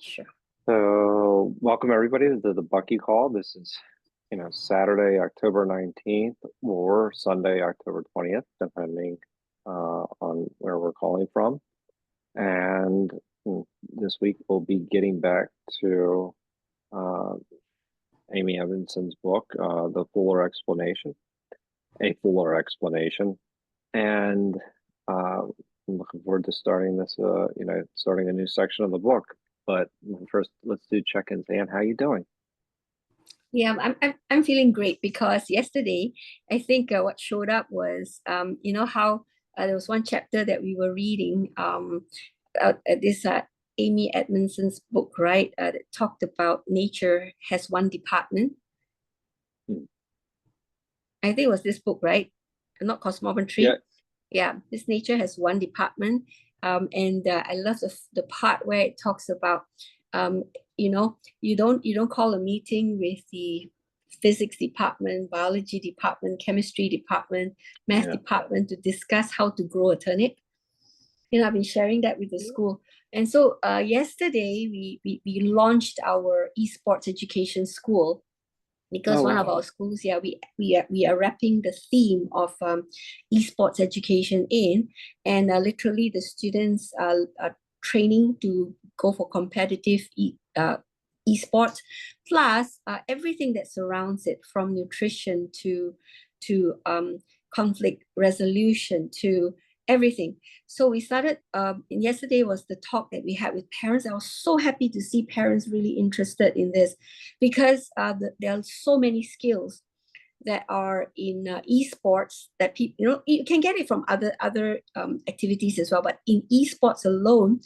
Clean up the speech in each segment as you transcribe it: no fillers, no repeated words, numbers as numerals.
Sure. So, welcome everybody to the Bucky Call. This is, Saturday, October 19th or Sunday, October 20th, depending on where we're calling from. And this week we'll be getting back to uh, Amy Evanson's book, The Fuller Explanation, A Fuller Explanation. And I'm looking forward to starting this, starting a new section of the book. But first, let's do check-ins. Anne, how you doing? Yeah, I'm feeling great because yesterday I think what showed up was how there was one chapter that we were reading this Amy Edmondson's book, right? That talked about nature has one department. Hmm. I think it was this book, right? Not Yeah, cosmometry. Yeah, this nature has one department. And I love the part where it talks about you don't call a meeting with the physics department, biology department, chemistry department, math yeah. department to discuss how to grow a turnip. I've been sharing that with the school. And so yesterday we launched our esports education school because Oh, one of wow. our schools, yeah, we are wrapping the theme of esports education in, and literally the students are training to go for competitive esports, plus everything that surrounds it, from nutrition to conflict resolution to everything. So we started. And yesterday was the talk that we had with parents. I was so happy to see parents really interested in this because there are so many skills that are in esports that people, you can get it from other activities as well, but in esports alone,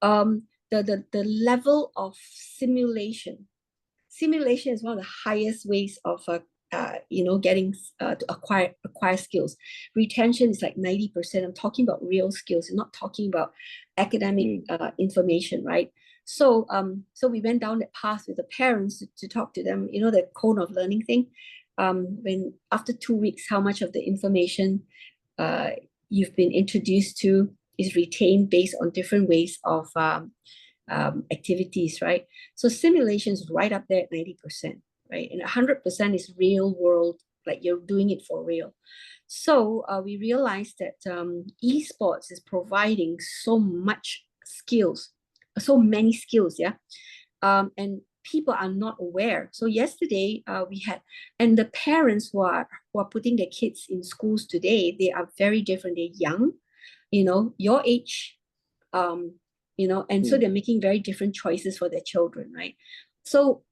the level of simulation is one of the highest ways of getting to acquire skills. Retention is like 90%. I'm talking about real skills. I'm not talking about academic Mm. information, right? So we went down that path with the parents to talk to them. The cone of learning thing. When after 2 weeks, how much of the information uh, you've been introduced to is retained based on different ways of activities, right? So simulation is right up there at 90%, right? And 100% is real world, like you're doing it for real. So we realized that esports is providing so many skills, yeah. And people are not aware. So yesterday we had, and the parents who are putting their kids in schools today, they are very different. They're young, your age, um, and so Mm. they're making very different choices for their children, right? So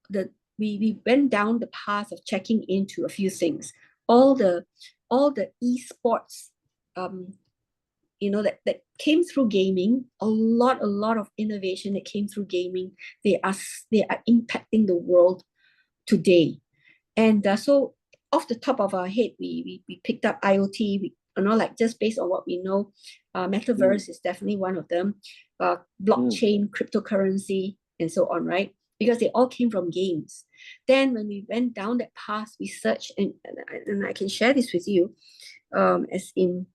the we went down the path of checking into a few things. All the esports, um, that came through gaming, a lot of innovation that came through gaming. They are impacting the world today. And so off the top of our head, we picked up IoT. Like just based on what we know, Mm. metaverse is definitely one of them. Mm. Blockchain, cryptocurrency, and so on, right? Because they all came from games. Then when we went down that path, we searched, and I can share this with you, as in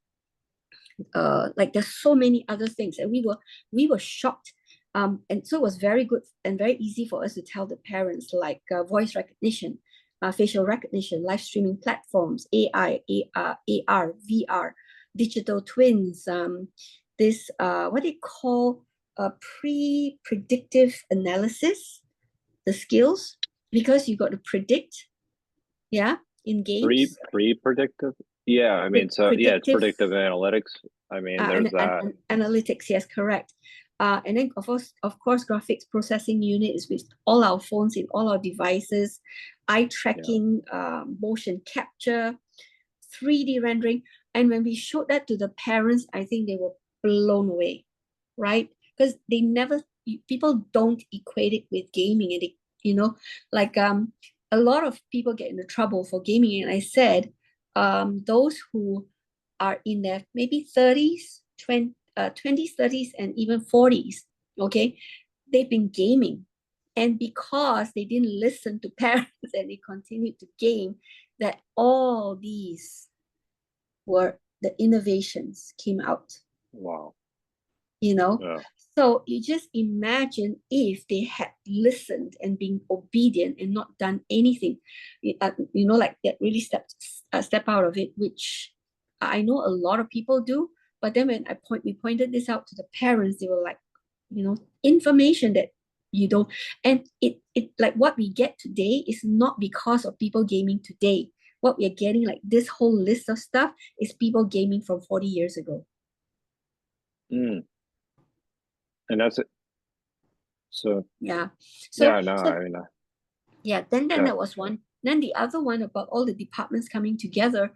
like there's so many other things, and we were shocked. And so it was very good and very easy for us to tell the parents, like voice recognition, facial recognition, live streaming platforms, AI, AR, VR, digital twins, this what they call pre-predictive analysis, the skills, because you got to predict, yeah, in games, Predictive. Yeah, I mean, so yeah, it's predictive predictive analytics. I mean, there's that. and analytics, yes, correct. And then of course, graphics processing unit is with all our phones, in all our devices, eye Yeah. tracking, motion capture, 3D rendering. And when we showed that to the parents, I think they were blown away, right? Because people don't equate it with gaming, and like a lot of people get into trouble for gaming. And I said, those who are in their maybe 30s, 20s, 30s, and even 40s, okay, they've been gaming. And because they didn't listen to parents and they continued to game, that all these were the innovations came out. Wow. you know. Yeah. So you just imagine if they had listened and been obedient and not done anything, like that really step out of it, which I know a lot of people do. But then when we pointed this out to the parents, they were like, information that you don't, and it like what we get today is not because of people gaming today. What we are getting, like this whole list of stuff, is people gaming from 40 years ago. And that's it. So Yeah. yeah, no, I mean, Yeah, then yeah. that was one. Then the other one about all the departments coming together,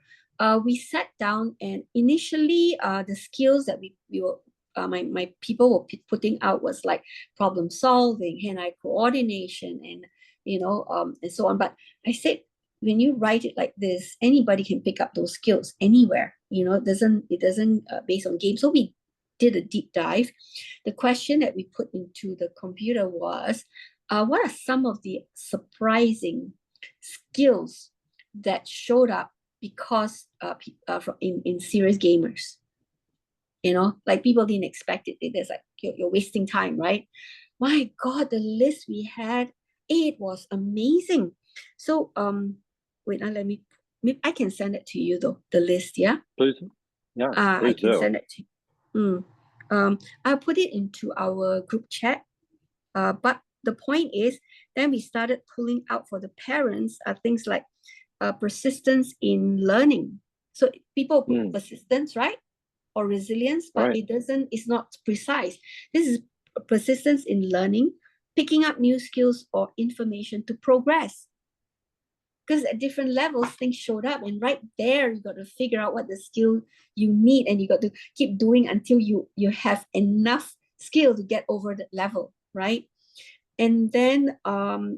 we sat down, and initially the skills that we were my people were putting out was like problem solving, hand-eye coordination, and and so on. But I said, when you write it like this, anybody can pick up those skills anywhere. It doesn't based on games. So we did a deep dive. The question that we put into the computer was, what are some of the surprising skills that showed up because in serious gamers? Like people didn't expect it. There's like you're wasting time, right? My God, the list we had, it was amazing. So wait, let me. Maybe I can send it to you though. The list, yeah. Please, yeah, I please can do. send it to you. I'll put it into our group chat. But the point is, then we started pulling out for the parents things like persistence in learning. So people put persistence, right? Or resilience, but Right. it's not precise. This is persistence in learning, picking up new skills or information to progress. Because at different levels, things showed up, and right there, you got to figure out what the skill you need, and you got to keep doing until you have enough skill to get over that level, right? And then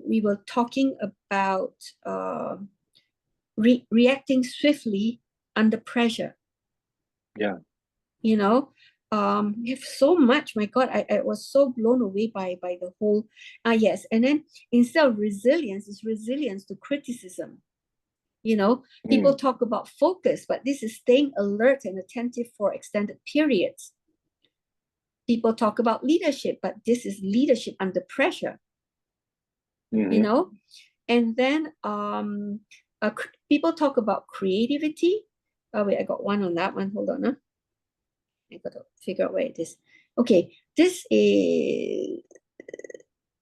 we were talking about reacting swiftly under pressure. Yeah. We have so much. My God, I was so blown away by the whole. Yes, and then instead of resilience, it's resilience to criticism. People talk about focus, but this is staying alert and attentive for extended periods. People talk about leadership, but this is leadership under pressure. And then people talk about creativity. Wait, I got one on that one. Hold on. I got to figure out where it is. Okay, this is.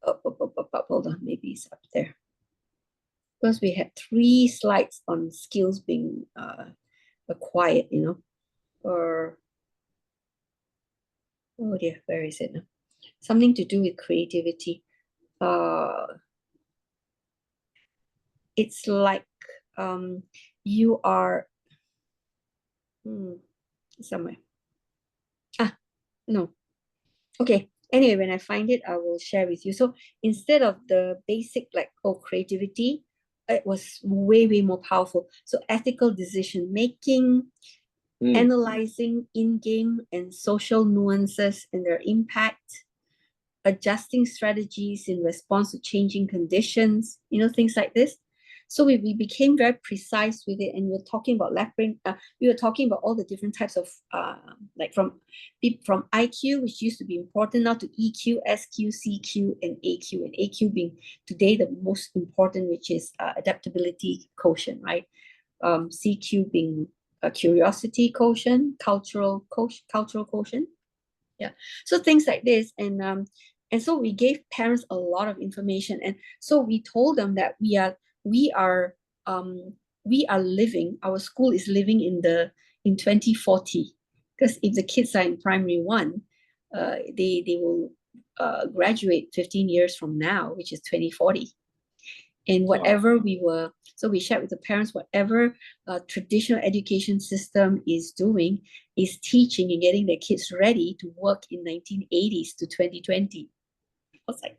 Hold on, maybe it's up there. Because we had 3 slides on skills being acquired, or oh dear, where is it now? Something to do with creativity. It's like you are somewhere. No. Okay. Anyway, when I find it, I will share with you. So instead of the basic creativity, it was way, way more powerful. So ethical decision making, analyzing in-game and social nuances and their impact, adjusting strategies in response to changing conditions, things like this. So we became very precise with it, and we were talking about left brain. We were talking about all the different types of like from IQ, which used to be important, now to EQ, SQ, CQ, and AQ. And AQ being today the most important, which is adaptability quotient, right? CQ being a curiosity quotient, cultural quotient. Yeah. So things like this, and so we gave parents a lot of information, and so we told them that we are living. Our school is living in 2040, because if the kids are in primary 1, they will graduate 15 years from now, which is 2040. And whatever we shared with the parents, whatever traditional education system is doing is teaching and getting their kids ready to work in 1980s to 2020. I was like,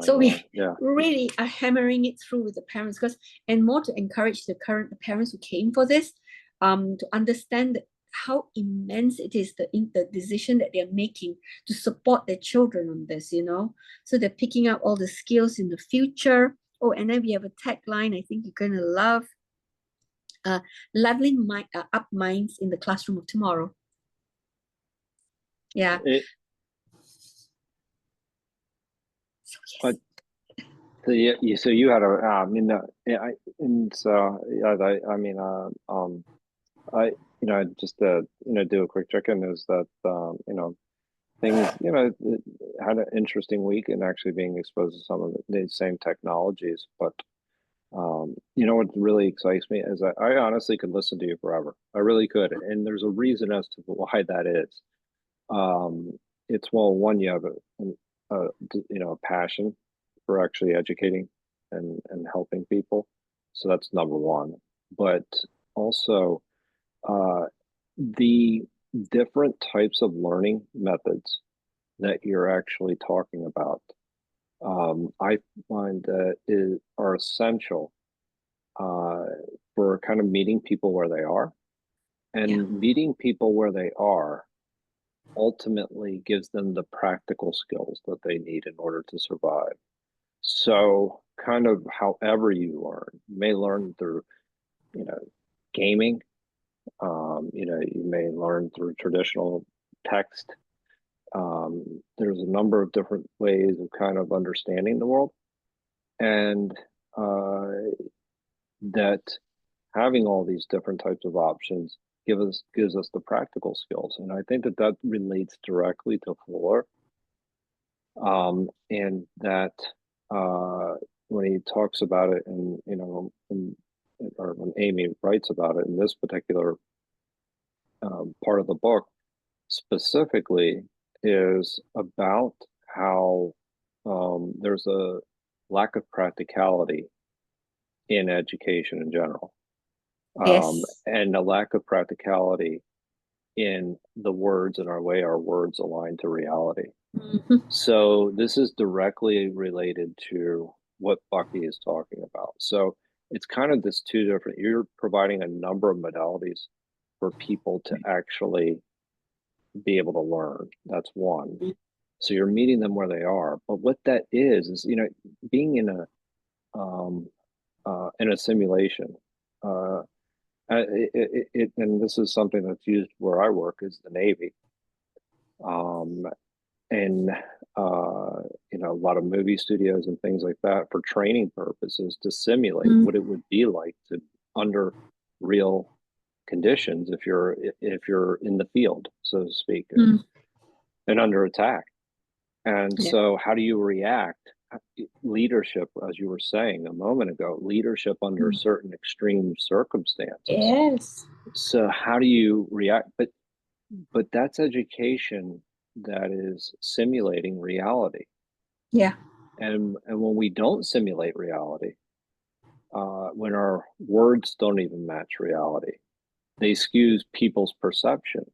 so we really are hammering it through with the parents, and more to encourage the parents who came for this to understand how immense it is, the decision that they're making to support their children on this, so they're picking up all the skills in the future. Oh, and then we have a tagline I think you're gonna love: leveling up minds in the classroom of tomorrow. Yeah. It, So but yes. so you had a, I mean, yeah, and so yeah, I mean, I, just to, do a quick check-in is that, things, it had an interesting week and actually being exposed to some of the same technologies. But, what really excites me is I honestly could listen to you forever. I really could. And there's a reason as to why that is. Um, it's, well, one, you have a passion for actually educating and helping people. So that's number one. But also, uh, the different types of learning methods that you're actually talking about, I find that are essential uh, for kind of meeting people where they are. Yeah. And meeting people where they are ultimately gives them the practical skills that they need in order to survive. So, kind of however you learn, you may learn through, you know, gaming. You may learn through traditional text. There's a number of different ways of kind of understanding the world, and uh, that having all these different types of options gives us the practical skills. And I think that that relates directly to Fuller, and that when he talks about it, and or when Amy writes about it in this particular part of the book specifically, is about how there's a lack of practicality in education in general, Yes. and a lack of practicality in the words and our way our words align to reality. Mhm. So this is directly related to what Bucky is talking about. So it's kind of this two different, you're providing a number of modalities for people to actually be able to learn. That's one. So you're meeting them where they are. But what that is, being in a simulation. And this is something that's used where I work, is the Navy. Um, and a lot of movie studios and things like that for training purposes to simulate Mm, what it would be like to under real conditions if you're in the field, so to speak, mm, and under attack. And yeah. so how do you react? Leadership, as you were saying a moment ago, leadership under Mm. certain extreme circumstances. Yes. So how do you react? But that's education that is simulating reality. Yeah. And when we don't simulate reality, when our words don't even match reality, they skews people's perception.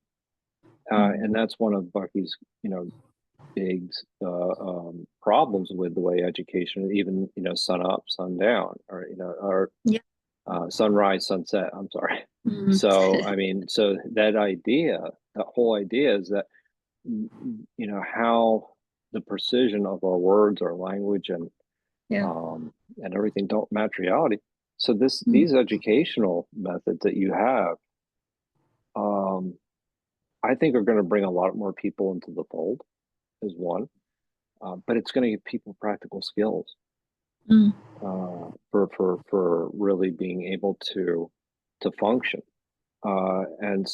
Mm. And that's one of Bucky's, big problems with the way education, even, sun up, sun down, or Yeah. sunrise, sunset. I'm sorry. Mm. So, I mean, so that whole idea is that, how the precision of our words, our language, Yeah. and everything don't match reality. So Mm. these educational methods that you have, um, I think are going to bring a lot more people into the fold, is one. But it's going to give people practical skills Mm. for really being able to function. And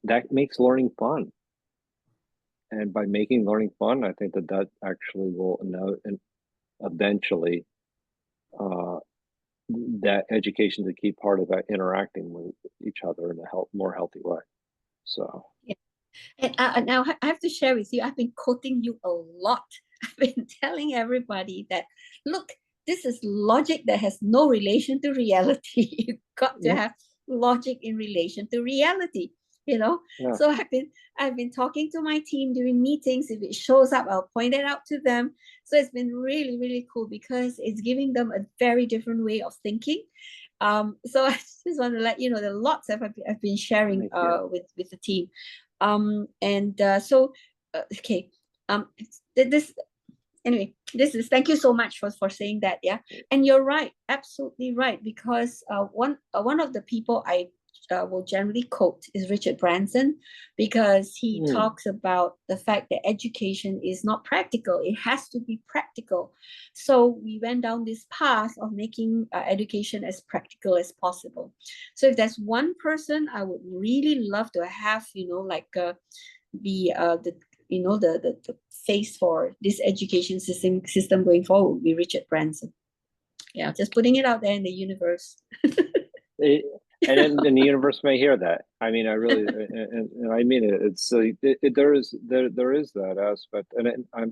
that makes learning fun. And by making learning fun, I think that actually will know and eventually, uh, that education is a key part of that interacting with each other in a more healthy way. So Yeah. And now I have to share with you, I've been quoting you a lot. I've been telling everybody that, look, this is logic that has no relation to reality. You've got to yeah, have logic in relation to reality, you know? yeah, So I've been talking to my team during meetings. If it shows up, I'll point it out to them. So it's been really, really cool because it's giving them a very different way of thinking. So I just want to let you know the lots I've been sharing thank you. with the team. And so okay, this anyway, this is, thank you so much for saying that. Yeah, and you're right, absolutely right, because one of the people will generally quote is Richard Branson, because he talks about the fact that education is not practical. It has to be practical. So we went down this path of making education as practical as possible. So if there's one person I would really love to have, like be the face for this education system going forward would be Richard Branson. Yeah, just putting it out there in the universe. And the universe may hear that. I mean, I really, and I mean it. It's there is that aspect, and how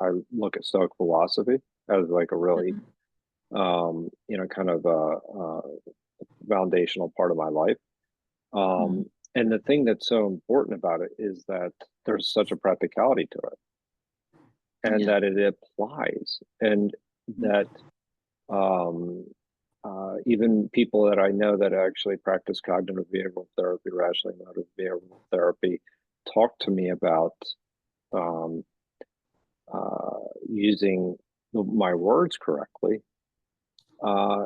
I look at Stoic philosophy as like a really kind of a foundational part of my life. And the thing that's so important about it is that there's such a practicality to it, and that it applies, and that even people that I know that actually practice cognitive behavioral therapy, rational emotive behavioral therapy, talk to me about using my words correctly,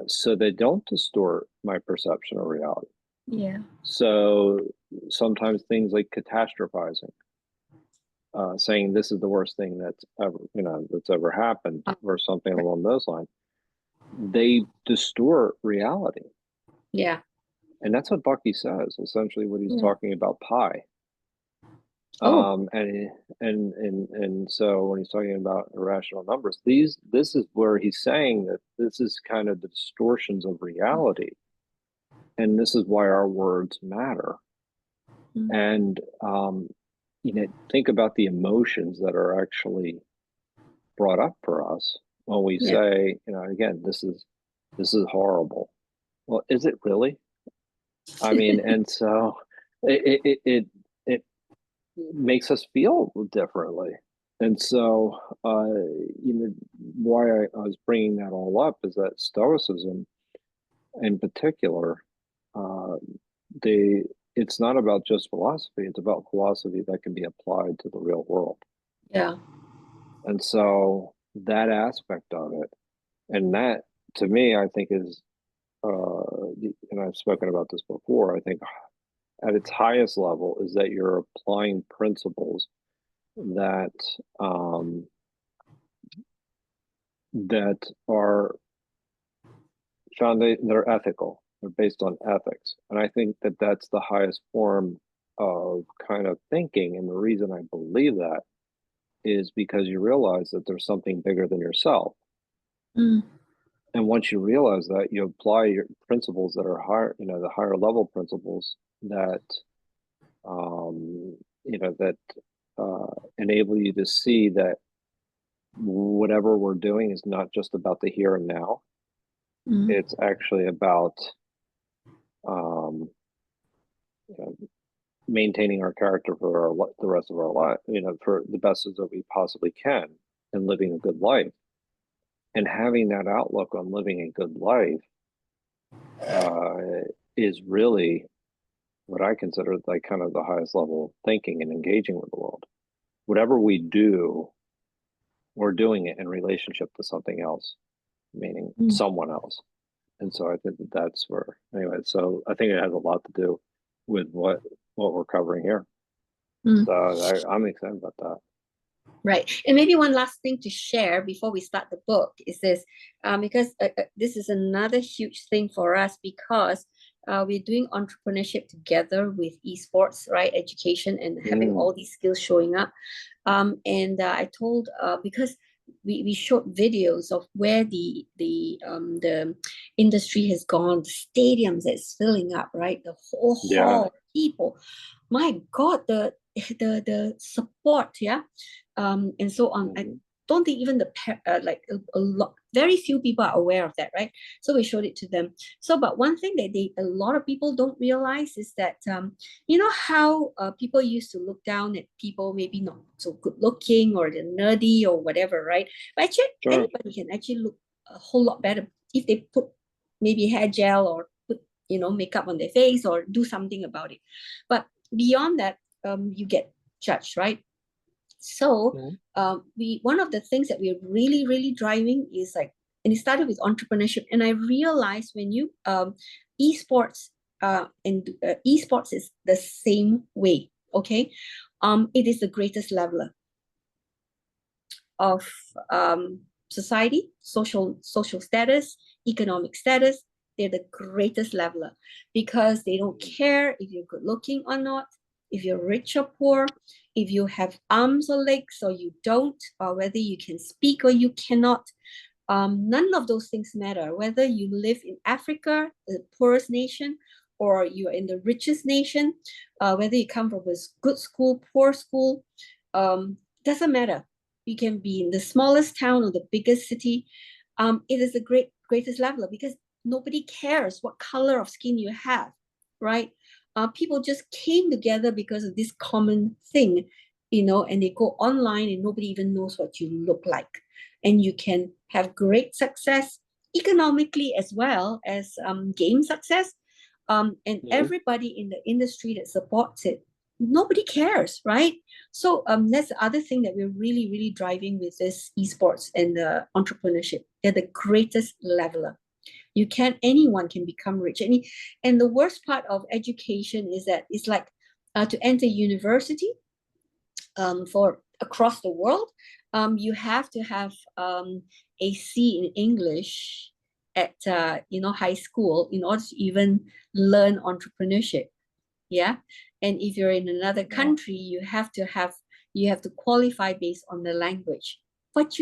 so they don't distort my perception of reality. Yeah. So sometimes things like catastrophizing, saying this is the worst thing that's ever happened, or something along those lines, they distort reality. Yeah. And that's what Bucky says, essentially what he's talking about pi. And so when he's talking about irrational numbers, this is where he's saying that this is kind of the distortions of reality. And this is why our words matter. And think about the emotions that are actually brought up for us when we say, again, this is horrible. Well, is it really? I mean, and so it makes us feel differently. And so, why I was bringing that all up is that Stoicism, in particular, it's not about just philosophy; it's about philosophy that can be applied to the real world. Yeah. And so that aspect of it, and that to me, I think is, and I've spoken about this before, I think at its highest level is that you're applying principles that that are they're ethical, they're based on ethics, and I think that that's the highest form of kind of thinking. And the reason I believe that is because you realize that there's something bigger than yourself. And once you realize that, you apply your principles that are higher, the higher level principles that enable you to see that whatever we're doing is not just about the here and now. It's actually about maintaining our character for the rest of our life, for the best as that we possibly can, and living a good life. And having that outlook on living a good life is really what I consider like kind of the highest level of thinking and engaging with the world. Whatever we do, we're doing it in relationship to something else, meaning someone else. And so I think that's where, anyway, so I think it has a lot to do with what we're covering here. So I'm excited about that. Right. And maybe one last thing to share before we start the book is this, because this is another huge thing for us, because we're doing entrepreneurship together with esports, right? Education, and having all these skills showing up. And I told, because we showed videos of where the industry has gone, the stadiums that's filling up, right? The whole hall of people. My God, the support, and so on. I don't think even a lot, very few people are aware of that, right? So we showed it to them. So, but one thing that a lot of people don't realize is that, how people used to look down at people maybe not so good looking, or they're nerdy or whatever, right? But actually, anybody can actually look a whole lot better if they put maybe hair gel, or put makeup on their face, or do something about it. But beyond that, you get judged, right? So one of the things that we're really, really driving is like and it started with entrepreneurship. And I realized when you esports and esports is the same way. Okay, it is the greatest leveler of society, social status, economic status. They're the greatest leveler because they don't care if you're good looking or not, if you're rich or poor, if you have arms or legs or you don't, or whether you can speak or you cannot. None of those things matter. Whether you live in Africa, the poorest nation, or you're in the richest nation, whether you come from a good school, poor school, doesn't matter. You can be in the smallest town or the biggest city. It is the greatest leveler because nobody cares what color of skin you have, right? People just came together because of this common thing, and they go online and nobody even knows what you look like. And you can have great success economically as well as game success. And everybody in the industry that supports it, nobody cares, right? So that's the other thing that we're really, really driving with this esports and the entrepreneurship. They're the greatest leveler. Anyone can become rich. And the worst part of education is that it's like to enter university for across the world, you have to have a C in English at high school in order to even learn entrepreneurship. Yeah, and if you're in another country, you have to qualify based on the language. But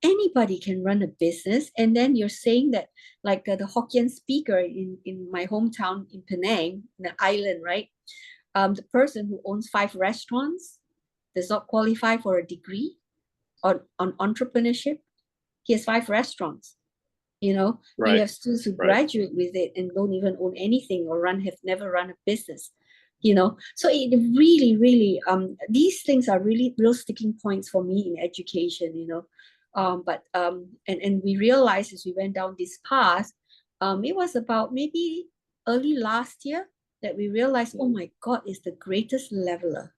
anybody can run a business, and then you're saying that like the Hokkien speaker in my hometown in Penang, the island, right? The person who owns 5 restaurants does not qualify for a degree on entrepreneurship. He has 5 restaurants. Right. You have students who graduate with it and don't even own anything or have never run a business. So it really, really, these things are really real sticking points for me in education. And we realized as we went down this path, it was about maybe early last year that we realized, oh my God, it's the greatest leveler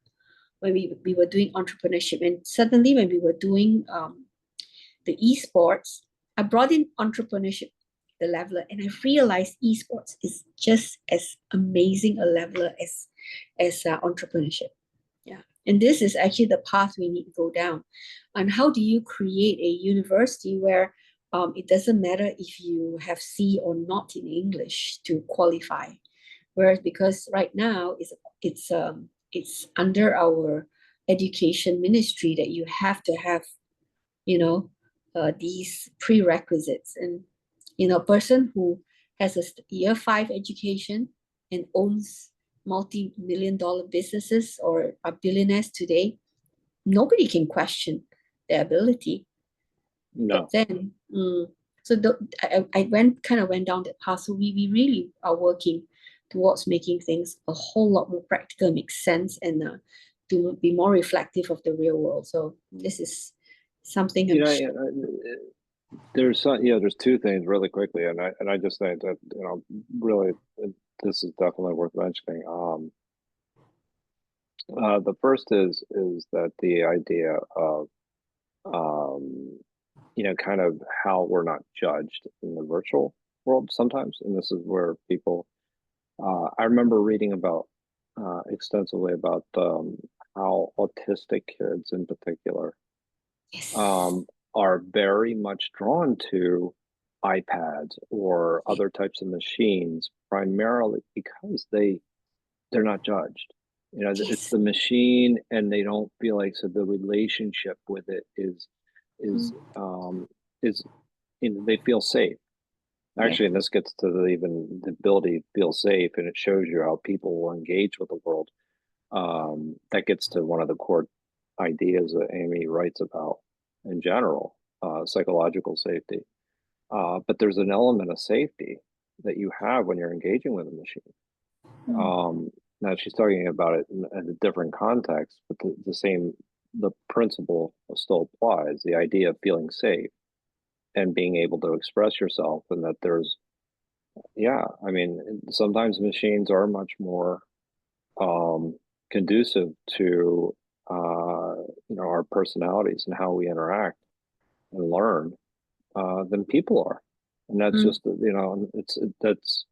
when we were doing entrepreneurship. And suddenly when we were doing the esports, I brought in entrepreneurship, the leveler, and I realized esports is just as amazing a leveler as entrepreneurship. Yeah. And this is actually the path we need to go down. And how do you create a university where it doesn't matter if you have C or not in English to qualify? Whereas because right now it's under our education ministry that you have to have these prerequisites. And a person who has a year 5 education and owns multi-million-dollar businesses or are billionaires today, nobody can question their ability. No. But then, I went down that path. So we really are working towards making things a whole lot more practical, make sense, and to be more reflective of the real world. So this is something there's 2 things really quickly, and I just think that really this is definitely worth mentioning. The first is that the idea of kind of how we're not judged in the virtual world sometimes, and this is where people. I remember reading about extensively about how autistic kids in particular are very much drawn to iPads or other types of machines, primarily because they're not judged. It's the machine, and they don't feel like, so the relationship with it is they feel safe. Actually, and this gets to even the ability to feel safe, and it shows you how people will engage with the world. That gets to one of the core ideas that Amy writes about in general, psychological safety. But there's an element of safety that you have when you're engaging with a machine. Now she's talking about it in a different context, but the principle still applies. The idea of feeling safe and being able to express yourself, and that sometimes machines are much more conducive to our personalities and how we interact and learn than people are, and that's just that's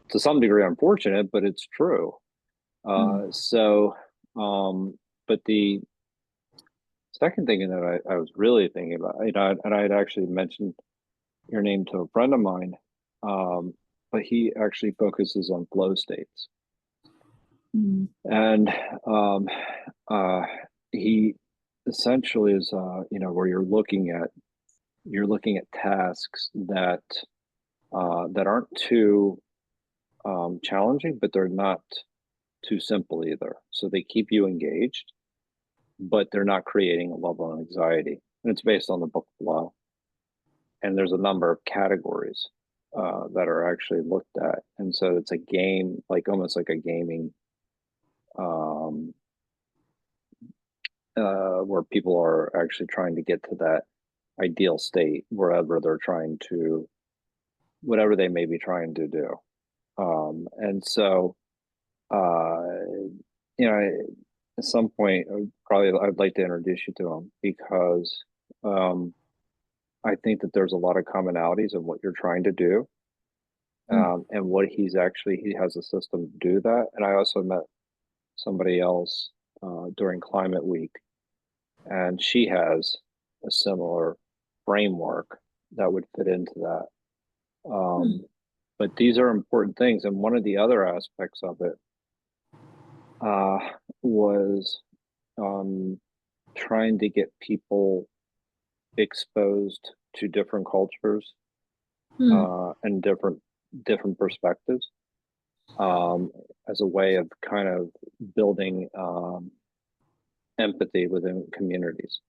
to some degree unfortunate, but it's true. So, but the second thing that I was really thinking about, and I had actually mentioned your name to a friend of mine, but he actually focuses on flow states. And he essentially is, where you're looking at tasks that aren't too challenging, but they're not too simple either. So they keep you engaged, but they're not creating a level of anxiety. And it's based on the book Flow. And there's a number of categories that are actually looked at. And so it's a game, like almost like a gaming, where people are actually trying to get to that ideal state, wherever they're trying to, whatever they may be trying to do. And so, at some point, I'd like to introduce you to him, because I think that there's a lot of commonalities in what you're trying to do, and what he has a system to do that. And I also met somebody else during Climate Week, and she has a similar framework that would fit into that. But these are important things. And one of the other aspects of it was trying to get people exposed to different cultures and different perspectives, as a way of kind of building empathy within communities.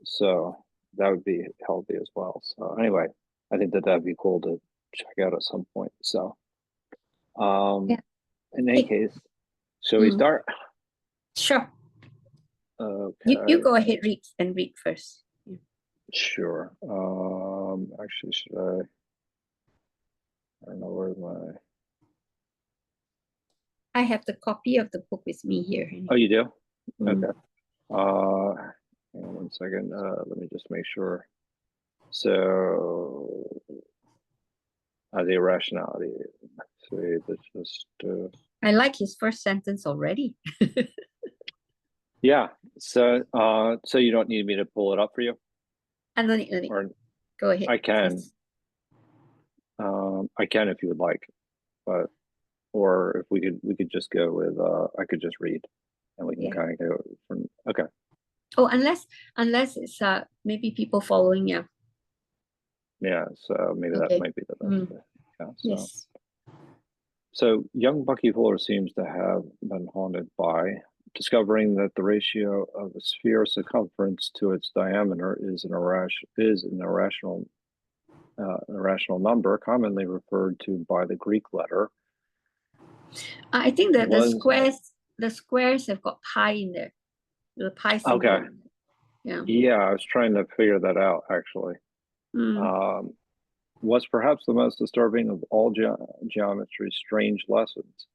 So that would be healthy as well. So anyway, I think that'd be cool to check out at some point. So in any case, shall we start? Sure. Okay. You go ahead, read first. Sure. Actually, should I don't know where's my. I have the copy of the book with me here. Oh, you do? Okay. Hang on one second. Let me just make sure. So, the irrationality. See, that's just. I like his first sentence already. Yeah. So, so you don't need me to pull it up for you? I don't need. Or, go ahead. I can. I can if you would like, but or if we could just go with I could just read, and we can kind of go from. Okay. Oh, unless it's maybe people following you. Yeah, so maybe that might be the best. Yeah, so. Yes. So young Bucky Fuller seems to have been haunted by discovering that the ratio of a sphere circumference to its diameter is an irrational number, commonly referred to by the Greek letter. I think that the squares have got pi in there. The pi symbol. Okay. Yeah, I was trying to figure that out, actually. Was perhaps the most disturbing of all geometry's strange lessons.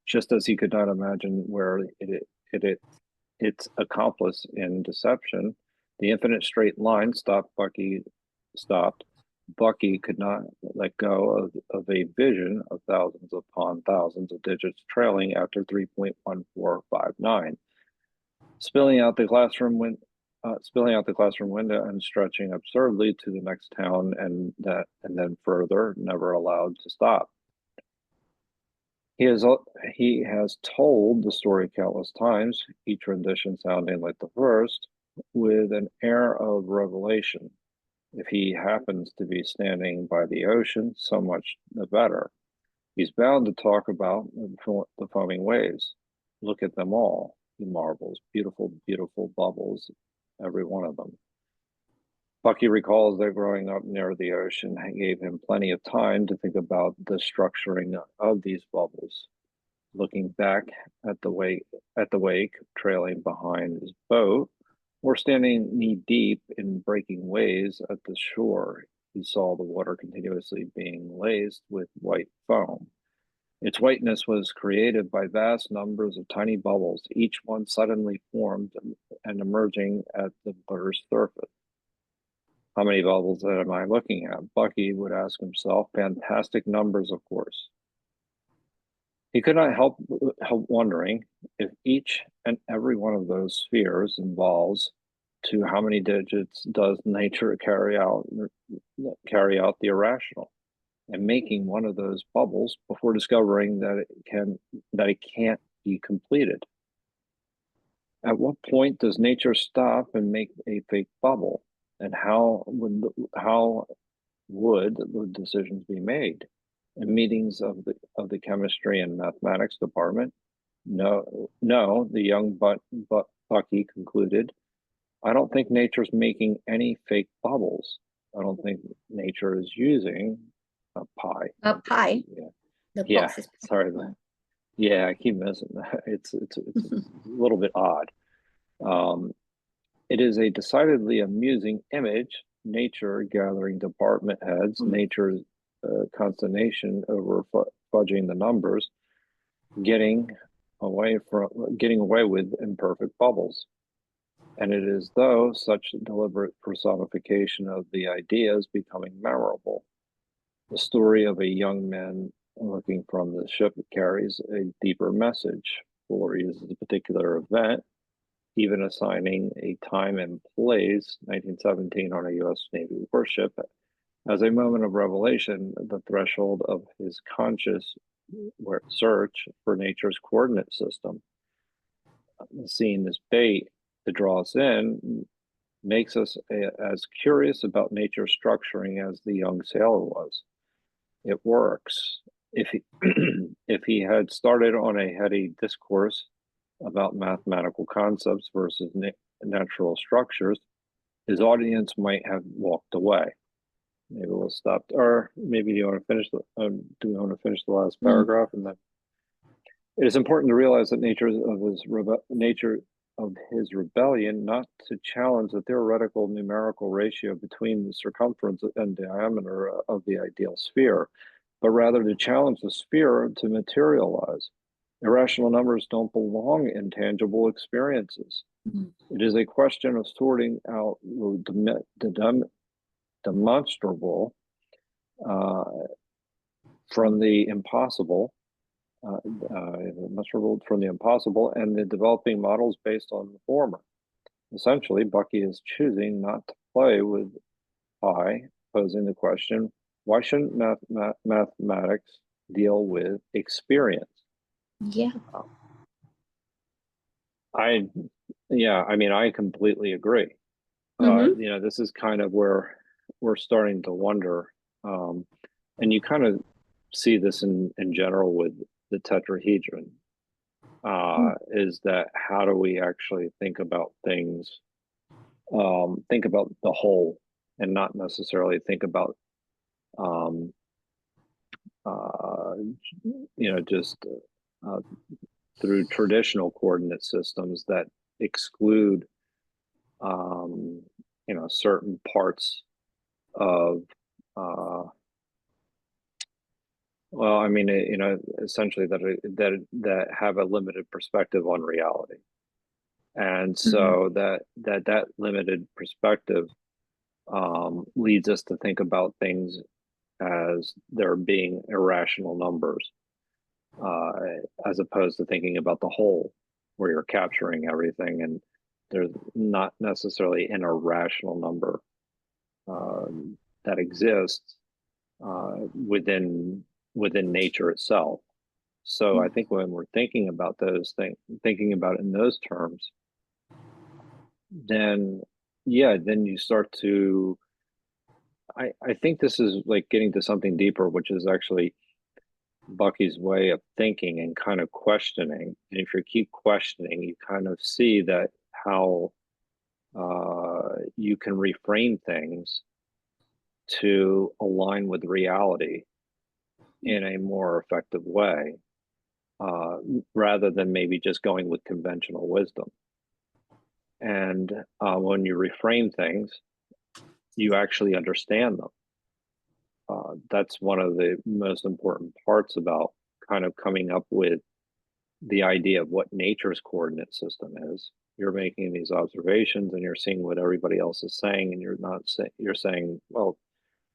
Just as he could not imagine where its accomplice in deception, the infinite straight line Bucky could not let go of a vision of thousands upon thousands of digits trailing after 3.1459, spilling out the classroom window and stretching absurdly to the next town, and then further, never allowed to stop. He has told the story countless times, each rendition sounding like the first, with an air of revelation. If he happens to be standing by the ocean, so much the better. He's bound to talk about the foaming waves. Look at them all, he marvels. Beautiful, beautiful bubbles, every one of them. Bucky recalls that growing up near the ocean gave him plenty of time to think about the structuring of these bubbles. Looking back at the wake trailing behind his boat, or standing knee-deep in breaking waves at the shore, he saw the water continuously being laced with white foam. Its whiteness was created by vast numbers of tiny bubbles, each one suddenly formed and emerging at the water's surface. How many bubbles am I looking at? Bucky would ask himself. Fantastic numbers, of course. He could not help wondering if each and every one of those spheres involves to how many digits does nature carry out the irrational, and making one of those bubbles before discovering that it can't be completed. At what point does nature stop and make a fake bubble? And how would the decisions be made? In meetings of the chemistry and mathematics department, no, the young Bucky concluded, I don't think nature's making any fake bubbles. I don't think nature is using a pi. Pi. Yeah. The Yeah. box is Sorry. Yeah, I keep missing that. It's a little bit odd. It is a decidedly amusing image. Nature gathering department heads, nature's consternation over fudging the numbers, getting away with imperfect bubbles. And it is though such deliberate personification of the idea is becoming memorable. The story of a young man looking from the ship carries a deeper message. Fuller uses a particular event, even assigning a time and place, 1917 on a U.S. Navy warship, as a moment of revelation, the threshold of his conscious search for nature's coordinate system. Seeing this bait to draw us in makes us as curious about nature's structuring as the young sailor was. It works. If he, if he had started on a heady discourse about mathematical concepts versus natural structures, his audience might have walked away. Maybe we'll stop, or maybe you want to finish do we want to finish the last paragraph? And then it is important to realize that nature of his rebellion, not to challenge the theoretical numerical ratio between the circumference and diameter of the ideal sphere, but rather to challenge the sphere to materialize. Irrational numbers don't belong in tangible experiences. It is a question of sorting out the demonstrable from the impossible, and the developing models based on the former. Essentially, Bucky is choosing not to play with pi, posing the question, why shouldn't mathematics deal with experience? Yeah. I completely agree. This is kind of where we're starting to wonder, and you kind of see this in general with the tetrahedron, is that how do we actually think about things, think about the whole, and not necessarily think about, just through traditional coordinate systems that exclude, certain parts of, essentially that have a limited perspective on reality. And so that limited perspective leads us to think about things as there being irrational numbers, as opposed to thinking about the whole, where you're capturing everything, and there's not necessarily an irrational number that exists within nature itself. So I think when we're thinking about those things, thinking about it in those terms, then you start to, I think this is like getting to something deeper, which is actually Bucky's way of thinking and kind of questioning. And if you keep questioning, you kind of see that how you can reframe things to align with reality in a more effective way, rather than maybe just going with conventional wisdom. And when you reframe things, you actually understand them. That's one of the most important parts about kind of coming up with the idea of what nature's coordinate system is. you're making these observations and you're seeing what everybody else is saying, and you're not saying, you're saying, well,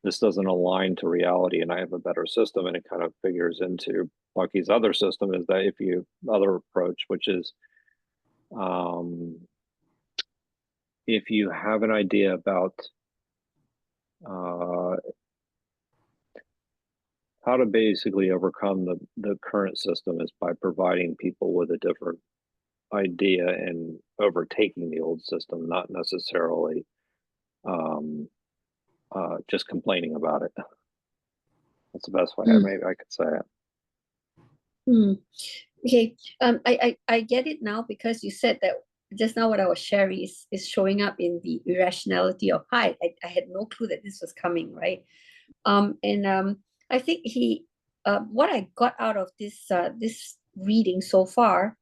this doesn't align to reality and I have a better system. And it kind of figures into Bucky's other system, is that if you other approach, which is if you have an idea about how to basically overcome the current system, is by providing people with a different idea and overtaking the old system, not necessarily just complaining about it. That's the best way maybe I could say it. Hmm. Okay, I get it now, because you said that just now what I was sharing is showing up in the irrationality of Pi. I had no clue that this was coming, right? And I think what I got out of this reading so far,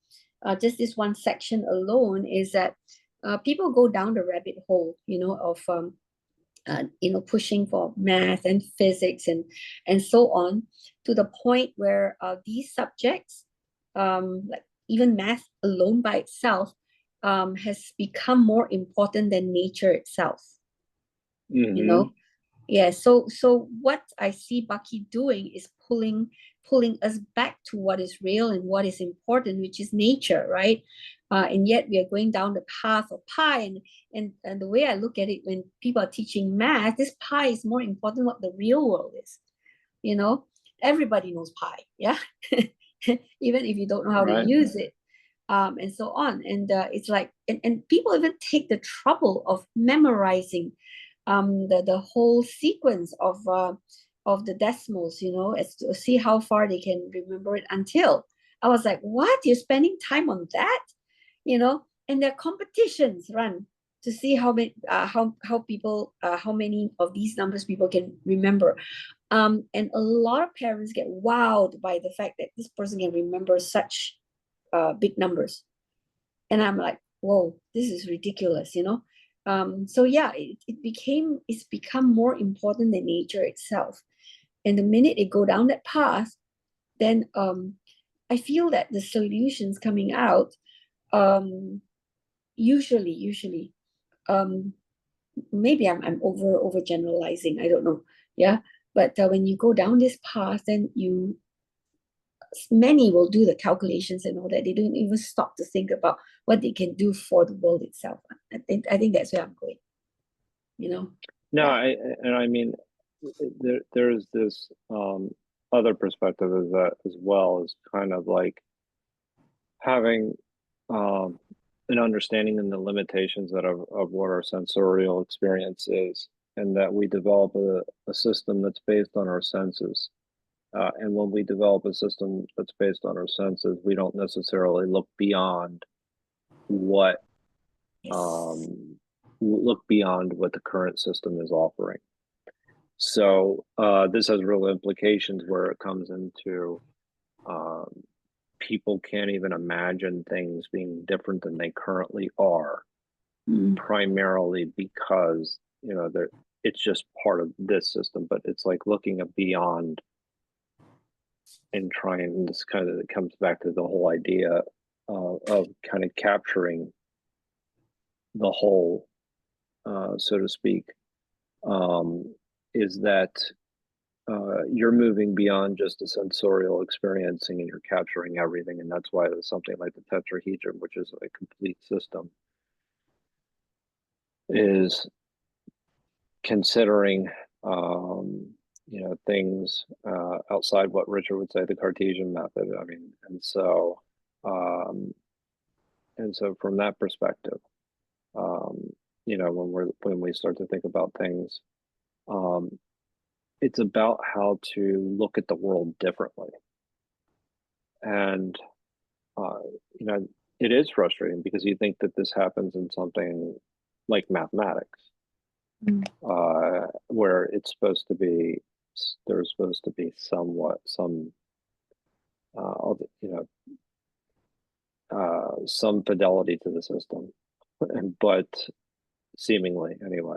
just this one section alone, is that people go down the rabbit hole, of pushing for math and physics and so on, to the point where these subjects, like even math alone by itself, has become more important than nature itself. Yeah, so what I see Bucky doing is pulling us back to what is real and what is important, which is nature, right? And yet we are going down the path of pi, and the way I look at it, when people are teaching math, this pi is more important than what the real world is. Everybody knows pi, yeah. Even if you don't know how to use it, and so on. And it's like, and people even take the trouble of memorizing the whole sequence of the decimals, as to see how far they can remember it until. I was like, what? You're spending time on that? And there are competitions run to see how many how many of these numbers people can remember. And a lot of parents get wowed by the fact that this person can remember such big numbers. And I'm like, whoa, this is ridiculous. So yeah, it's become more important than nature itself. And the minute it go down that path, then I feel that the solutions coming out, usually, maybe I'm over generalizing, I don't know, yeah. But when you go down this path, then many will do the calculations and all that. They don't even stop to think about what they can do for the world itself. I think that's where I'm going. No, yeah. I mean, there's this other perspective of that as well, is kind of like having an understanding in the limitations of what our sensorial experience is, and that we develop a system that's based on our senses. And when we develop a system that's based on our senses, we don't necessarily look beyond what the current system is offering. So this has real implications where it comes into people can't even imagine things being different than they currently are, primarily because it's just part of this system. But it's like looking beyond and trying. This kind of comes back to the whole idea of kind of capturing the whole, so to speak. Is that you're moving beyond just a sensorial experiencing, and you're capturing everything. And that's why there's something like the tetrahedron, which is a complete system, is considering things outside what Richard would say the Cartesian method. I mean, and so from that perspective, when we start to think about things, it's about how to look at the world differently. And it is frustrating because you think that this happens in something like mathematics, where there's supposed to be some fidelity to the system, but seemingly anyway.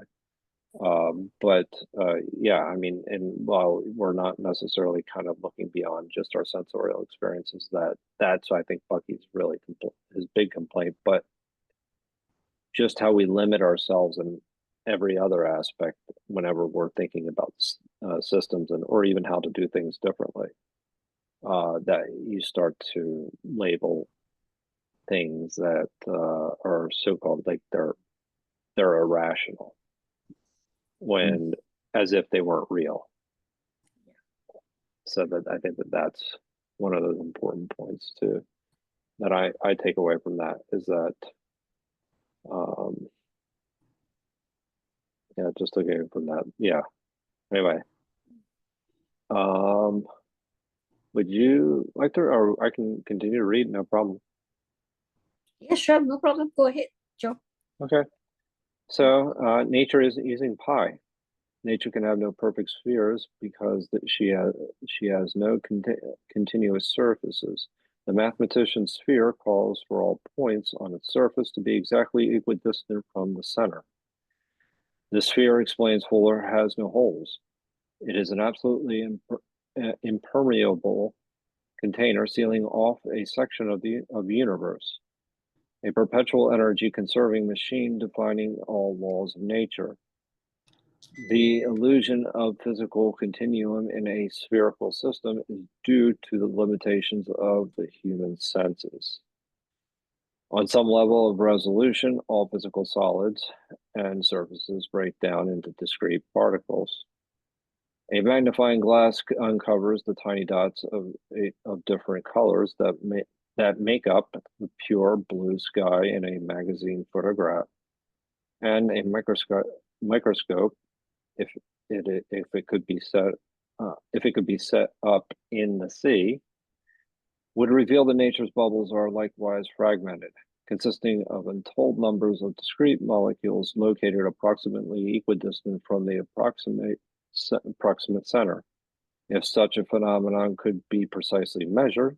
Yeah, I mean, and while we're not necessarily kind of looking beyond just our sensorial experiences, that's I think Bucky's really his big complaint. But just how we limit ourselves in every other aspect whenever we're thinking about systems or even how to do things differently. That you start to label things that are so-called like they're irrational when as if they weren't real. So that I think that's one of those important points too that I take away from that is that yeah, just looking from that. Yeah. Anyway, would you like to, or I can continue to read, no problem. Yeah, sure, no problem. Go ahead, Joe. Okay. So nature isn't using pi. Nature can have no perfect spheres because she has no continuous surfaces. The mathematician's sphere calls for all points on its surface to be exactly equidistant from the center. The sphere, explains Fuller, has no holes. It is an absolutely impermeable container sealing off a section of the universe, a perpetual energy conserving machine defining all laws of nature. The illusion of physical continuum in a spherical system is due to the limitations of the human senses. On some level of resolution, all physical solids and surfaces break down into discrete particles. A magnifying glass uncovers the tiny dots of different colors that make up the pure blue sky in a magazine photograph, and a microscope, if it could be set up in the sea, would reveal that nature's bubbles are likewise fragmented, consisting of untold numbers of discrete molecules located approximately equidistant from the approximate center. If such a phenomenon could be precisely measured,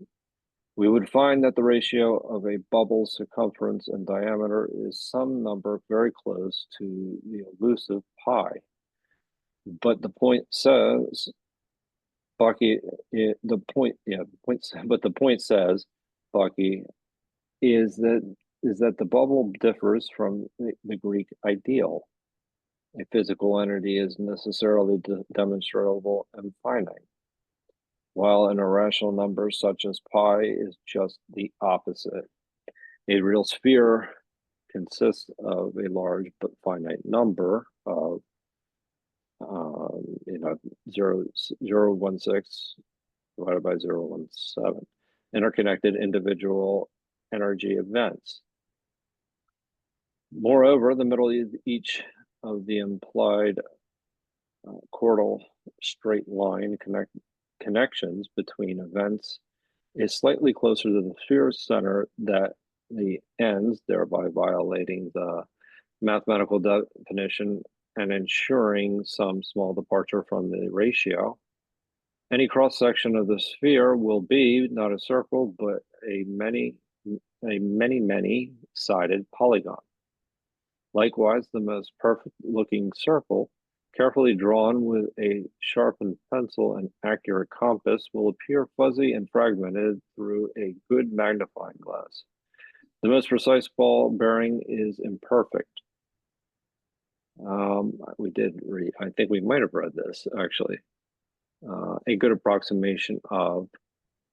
we would find that the ratio of a bubble's circumference and diameter is some number very close to the elusive pi. But the point says, Bucky, the point says, Bucky, is that the bubble differs from the Greek ideal. A physical entity is necessarily demonstrable and finite, while an irrational number such as pi is just the opposite. A real sphere consists of a large but finite number of 0.16 divided by 0.17 interconnected individual energy events. Moreover, the middle of each of the implied chordal straight line connections between events is slightly closer to the sphere's center than the ends, thereby violating the mathematical definition and ensuring some small departure from the ratio. Any cross-section of the sphere will be not a circle, but a many-sided polygon. Likewise, the most perfect-looking circle, carefully drawn with a sharpened pencil and accurate compass, will appear fuzzy and fragmented through a good magnifying glass. The most precise ball bearing is imperfect. We did read, I think we might have read this actually. A good approximation of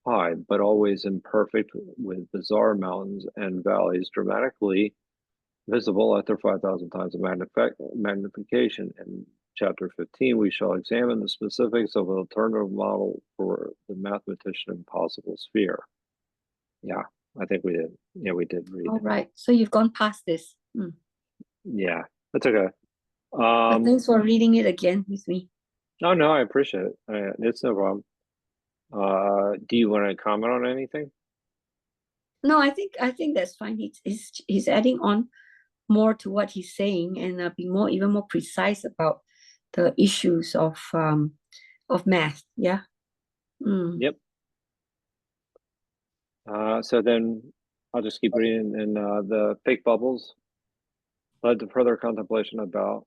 pi, but always imperfect, with bizarre mountains and valleys dramatically visible after 5,000 times of magnification. In chapter 15, we shall examine the specifics of an alternative model for the mathematician impossible sphere. Yeah, I think we did. Yeah, we did read. All right, so you've gone past this. Yeah, that's okay. But thanks for reading it again with me. No, I appreciate it. It's no problem. Do you want to comment on anything? No, I think that's fine. He's adding on more to what he's saying and be even more precise about the issues of math. Yeah. Yep. So then I'll just keep reading. And the fake bubbles led to further contemplation about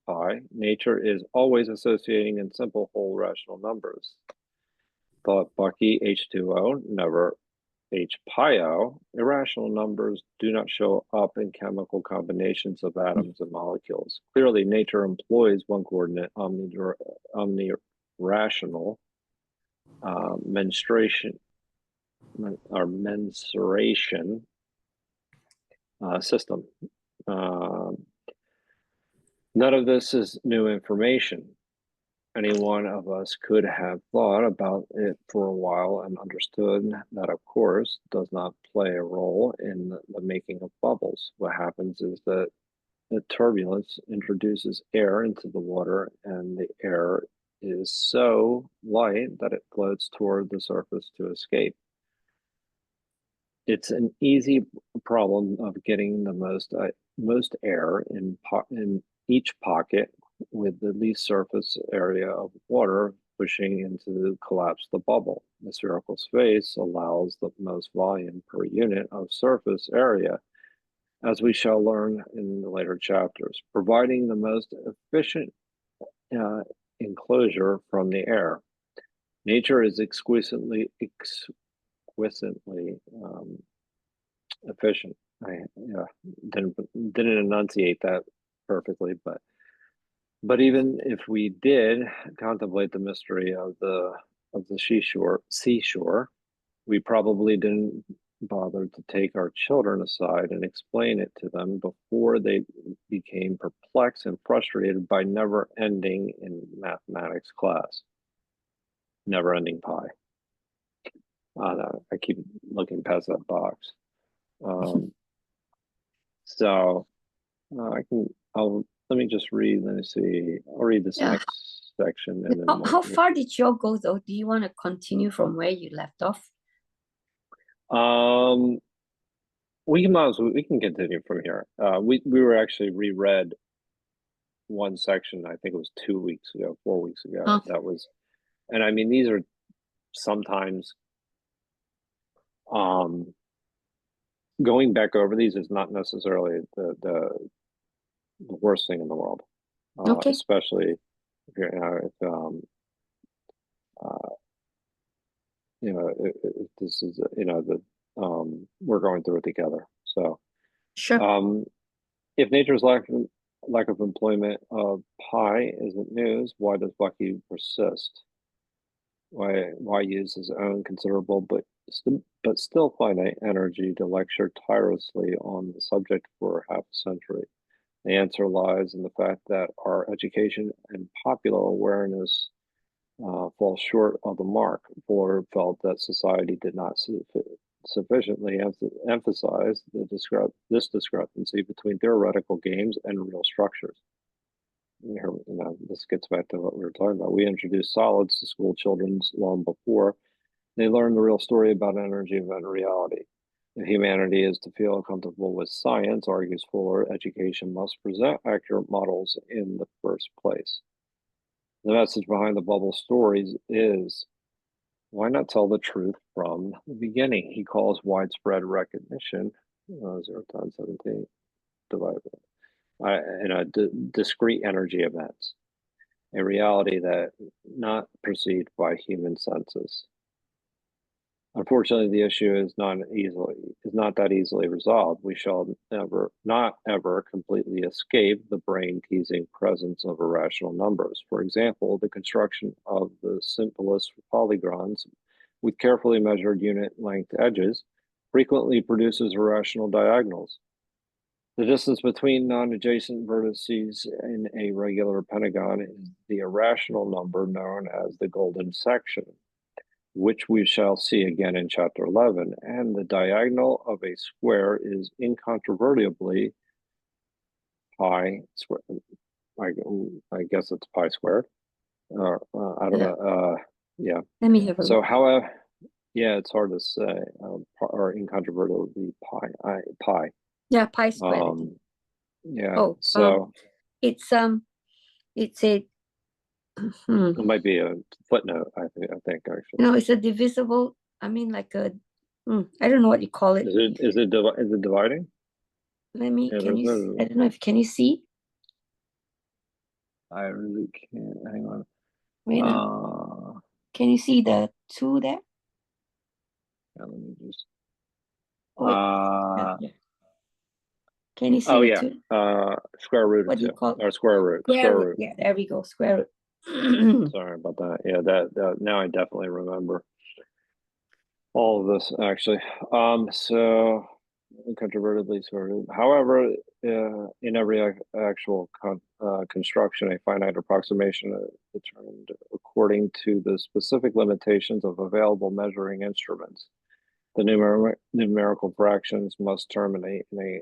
pi. Nature is always associating in simple whole rational numbers. Thought Bucky, H2O, never H pi o, irrational numbers do not show up in chemical combinations of atoms and molecules. Clearly, nature employs one coordinate omni-rational mensuration system. None of this is new information. Any one of us could have thought about it for a while and understood that, of course, does not play a role in the making of bubbles. What happens is that the turbulence introduces air into the water, and the air is so light that it floats toward the surface to escape. It's an easy problem of getting the most air in each pocket with the least surface area of water pushing into collapse the bubble. The spherical space allows the most volume per unit of surface area, as we shall learn in the later chapters, providing the most efficient enclosure from the air. Nature is exquisitely efficient. I didn't enunciate that perfectly, but even if we did contemplate the mystery of the seashore, we probably didn't bother to take our children aside and explain it to them before they became perplexed and frustrated by never ending in mathematics class. Never ending pi. I keep looking past that box. So let me just read. Let me see. I'll read this next section. And then how far did you all go, though? Do you want to continue from where you left off? We can continue from here. We were actually reread one section. I think it was 2 weeks ago, 4 weeks ago. Oh. That was, and I mean, these are sometimes going back over these is not necessarily the worst thing in the world. Okay. Especially if if this is we're going through it together. So sure. If nature's lack of employment of pi isn't news, why does Bucky persist? Why use his own considerable but still finite energy to lecture tirelessly on the subject for half a century? The answer lies in the fact that our education and popular awareness fall short of the mark. Fuller felt that society did not sufficiently emphasize this discrepancy between theoretical games and real structures. This gets back to what we were talking about. We introduced solids to school children long before they learned the real story about energy and reality. If humanity is to feel comfortable with science, argues Fuller, education must present accurate models in the first place. The message behind the bubble stories is, why not tell the truth from the beginning? He calls widespread recognition, 0 times 17 divided by discrete energy events, a reality that not perceived by human senses. Unfortunately, the issue is not that easily resolved. We shall not ever completely escape the brain-teasing presence of irrational numbers. For example, the construction of the simplest polygons with carefully measured unit-length edges frequently produces irrational diagonals. The distance between non-adjacent vertices in a regular pentagon is the irrational number known as the golden section, which we shall see again in chapter 11, and the diagonal of a square is incontrovertibly pi squared. I guess it's pi squared. I don't know. Yeah. Let me have a so look. However, yeah, it's hard to say. Or incontrovertibly pi. Yeah, pi squared. Yeah. Oh, so it's a it might be a footnote. I think actually. No, it's a divisible. I mean, like a. I don't know what you call it. Is it dividing? Let me. Can you? I don't know if can you see? I really can't. Hang on. Wait. Can you see the 2 there? Yeah, let me just. Oh, wait. Yeah. Can you see Oh it yeah, too? square root What of do you 2 call or square root. square root? Yeah, there we go. Square root. Sorry about that. Yeah, that now I definitely remember all of this actually. So incontrovertibly square root. However, in every actual construction, a finite approximation determined according to the specific limitations of available measuring instruments. The numerical fractions must terminate in a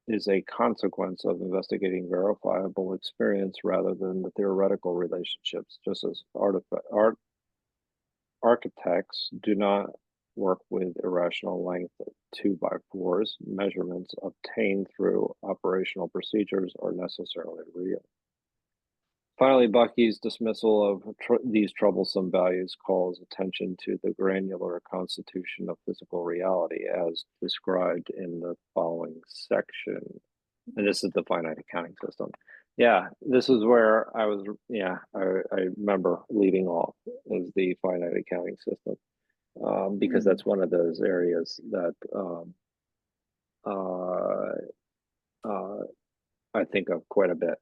is a consequence of investigating verifiable experience rather than the theoretical relationships, just as architects do not work with irrational length 2x4s. Measurements obtained through operational procedures are necessarily real. Finally, Bucky's dismissal of these troublesome values calls attention to the granular constitution of physical reality as described in the following section. And this is the finite accounting system. Yeah, this is where I was, I remember leading off as the finite accounting system, because that's one of those areas that I think of quite a bit.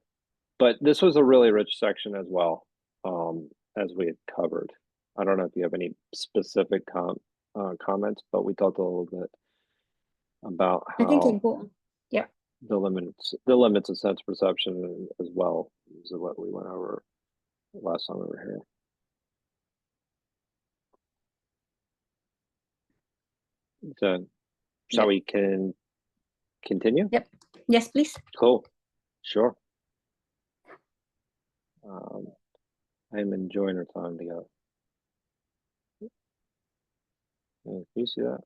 But this was a really rich section as well, as we had covered. I don't know if you have any specific comments, but we talked a little bit about I think how can go on. Yeah. the limits of sense perception as well is what we went over last time we were here. So, shall we continue? Yep. Yes, please. Cool. Sure. I'm enjoying our time together. Can you see that?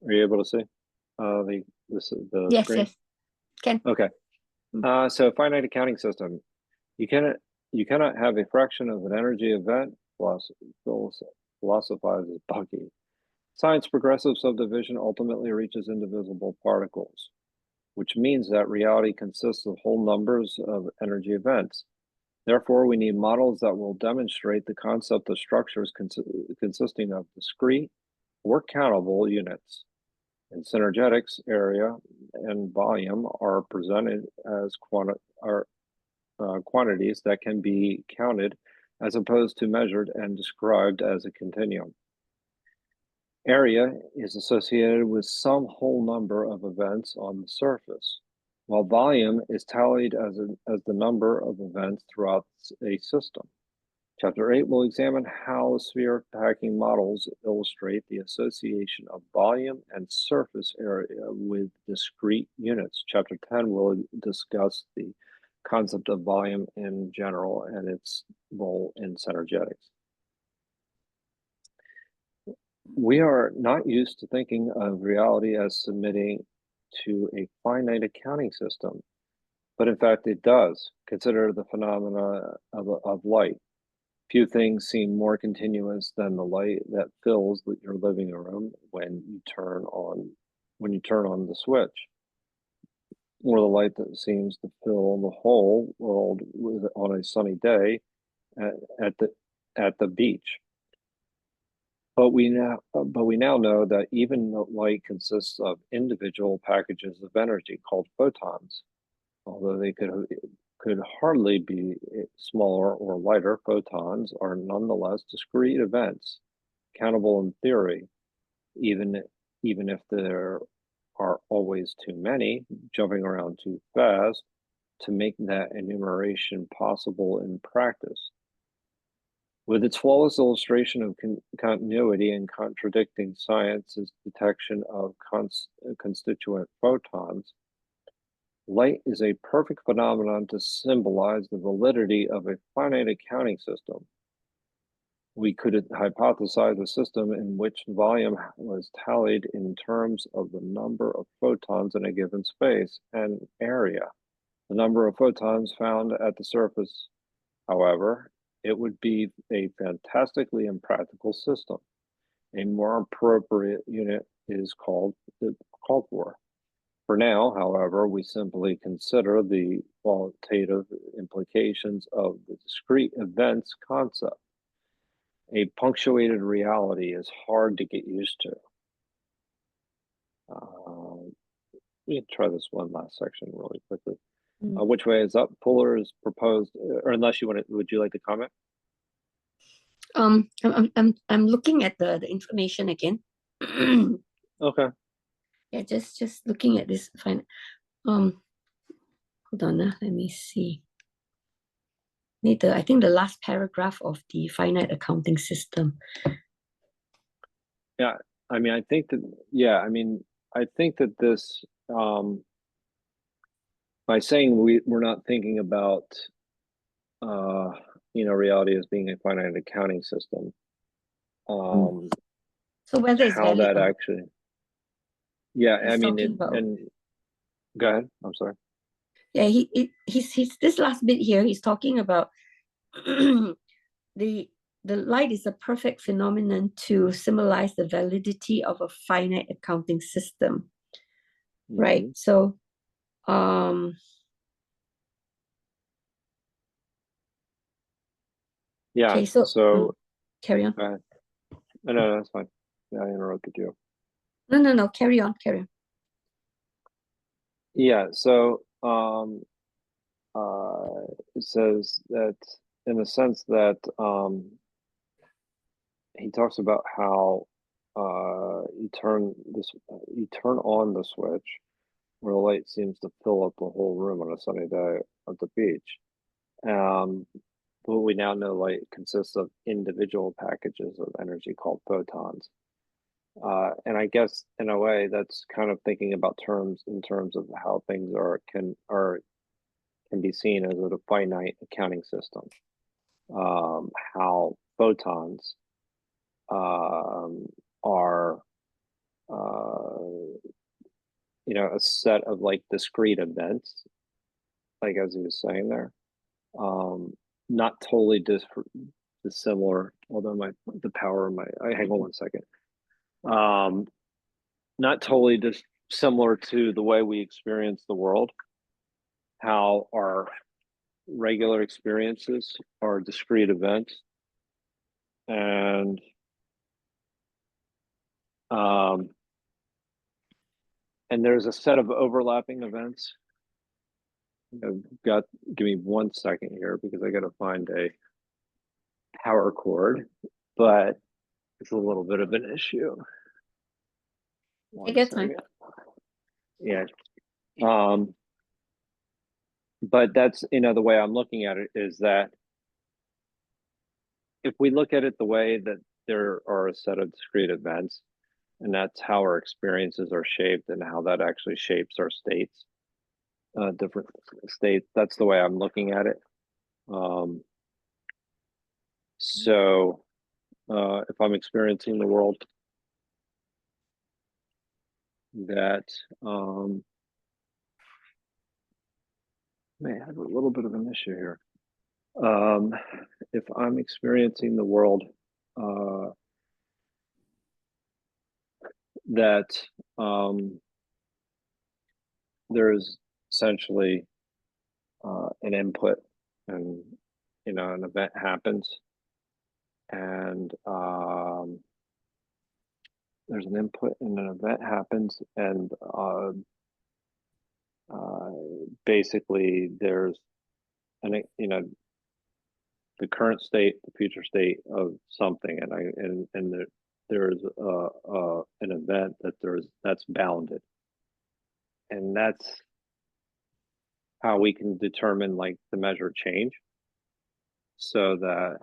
Are you able to see the Yes, screen? yes. Can. Okay. So finite accounting system. You cannot have a fraction of an energy event, philosophizes Bucky. Science progressive subdivision ultimately reaches indivisible particles, which means that reality consists of whole numbers of energy events. Therefore, we need models that will demonstrate the concept of structures consisting of discrete or countable units. In synergetics, area and volume are presented as quantities that can be counted as opposed to measured and described as a continuum. Area is associated with some whole number of events on the surface, while volume is tallied as the number of events throughout a system. Chapter 8 will examine how sphere packing models illustrate the association of volume and surface area with discrete units. Chapter 10 will discuss the concept of volume in general and its role in synergetics. We are not used to thinking of reality as submitting to a finite accounting system, but in fact it does. Consider the phenomena of light. Few things seem more continuous than the light that fills your living room when you turn on the switch, or the light that seems to fill the whole world on a sunny day at the beach. But we now know that even light consists of individual packages of energy called photons. Although they could hardly be smaller or lighter, photons are nonetheless discrete events, countable in theory, even if there are always too many, jumping around too fast to make that enumeration possible in practice. With its flawless illustration of continuity and contradicting science's detection of constituent photons, light is a perfect phenomenon to symbolize the validity of a finite accounting system. We could hypothesize a system in which volume was tallied in terms of the number of photons in a given space and area. The number of photons found at the surface, however, it would be a fantastically impractical system. A more appropriate unit is called for. For now, however, we simply consider the qualitative implications of the discrete events concept. a punctuated reality is hard to get used to. Let me try this one last section really quickly. Which way is up? Puller is proposed, or unless you want to, would you like to comment? I'm looking at the information again. Okay. Yeah, just looking at this. Fine. Hold on. Let me see. I think the last paragraph of the finite accounting system. Yeah, I mean, I think that, yeah, I mean, I think that this, by saying we're not thinking about, reality as being a finite accounting system, So whether it's how valid that or actually, yeah, I he's mean, talking about. and go ahead, I'm sorry. Yeah, he's this last bit here, he's talking about the light is a perfect phenomenon to symbolize the validity of a finite accounting system. Right. So yeah, okay, so carry on. Go ahead. No, that's fine. Yeah, I interrupted you. No, carry on. Yeah, so it says that in the sense that he talks about how you turn on the switch where the light seems to fill up the whole room on a sunny day at the beach. But we now know light consists of individual packages of energy called photons. And I guess in a way that's kind of thinking about terms in terms of how things can be seen as a finite accounting system. How photons are a set of like discrete events, like as he was saying there, not totally dissimilar. Although the power of hang on one second. Not totally dissimilar to the way we experience the world. How our regular experiences are discrete events, and there's a set of overlapping events. Give me 1 second here because I got to find a power cord, but it's a little bit of an issue. Take your time. Yeah. But that's, the way I'm looking at it is that if we look at it the way that there are a set of discrete events, and that's how our experiences are shaped and how that actually shapes our states, different states, that's the way I'm looking at it. So if I'm experiencing the world that may have a little bit of an issue here. If I'm experiencing the world that there's essentially an input, and an event happens, and there's an input and an event happens, and basically there's the current state, the future state of something, and there's an event that's bounded, and that's how we can determine like the measure change, so that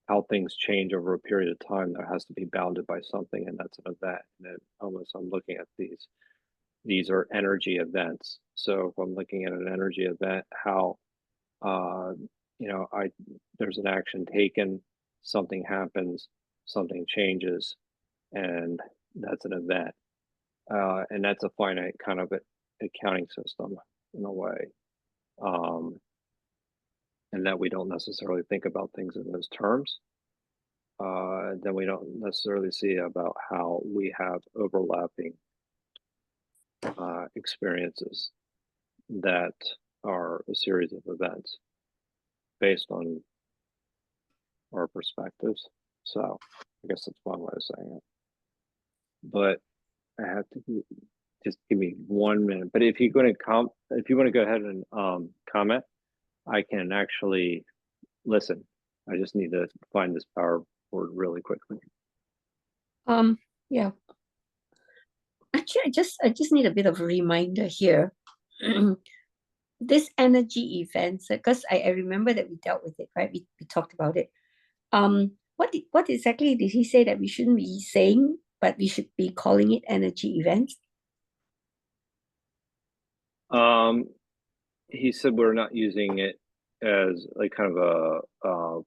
how things change over a period of time, there has to be bounded by something, and that's an event. And then almost I'm looking at these are energy events. So if I'm looking at an energy event, how there's an action taken, something happens, something changes, and that's an event. And that's a finite kind of accounting system in a way. And that we don't necessarily think about things in those terms. Then we don't necessarily see about how we have overlapping experiences that are a series of events based on or perspectives. So I guess that's one way of saying it. But I have to just give me 1 minute. But if you're going to if you want to go ahead and comment, I can actually listen. I just need to find this PowerPoint really quickly. Yeah. Actually, I just need a bit of a reminder here. This energy events, because I remember that we dealt with it, right? We talked about it. What exactly did he say that we shouldn't be saying, but we should be calling it energy events? He said we're not using it as like kind of a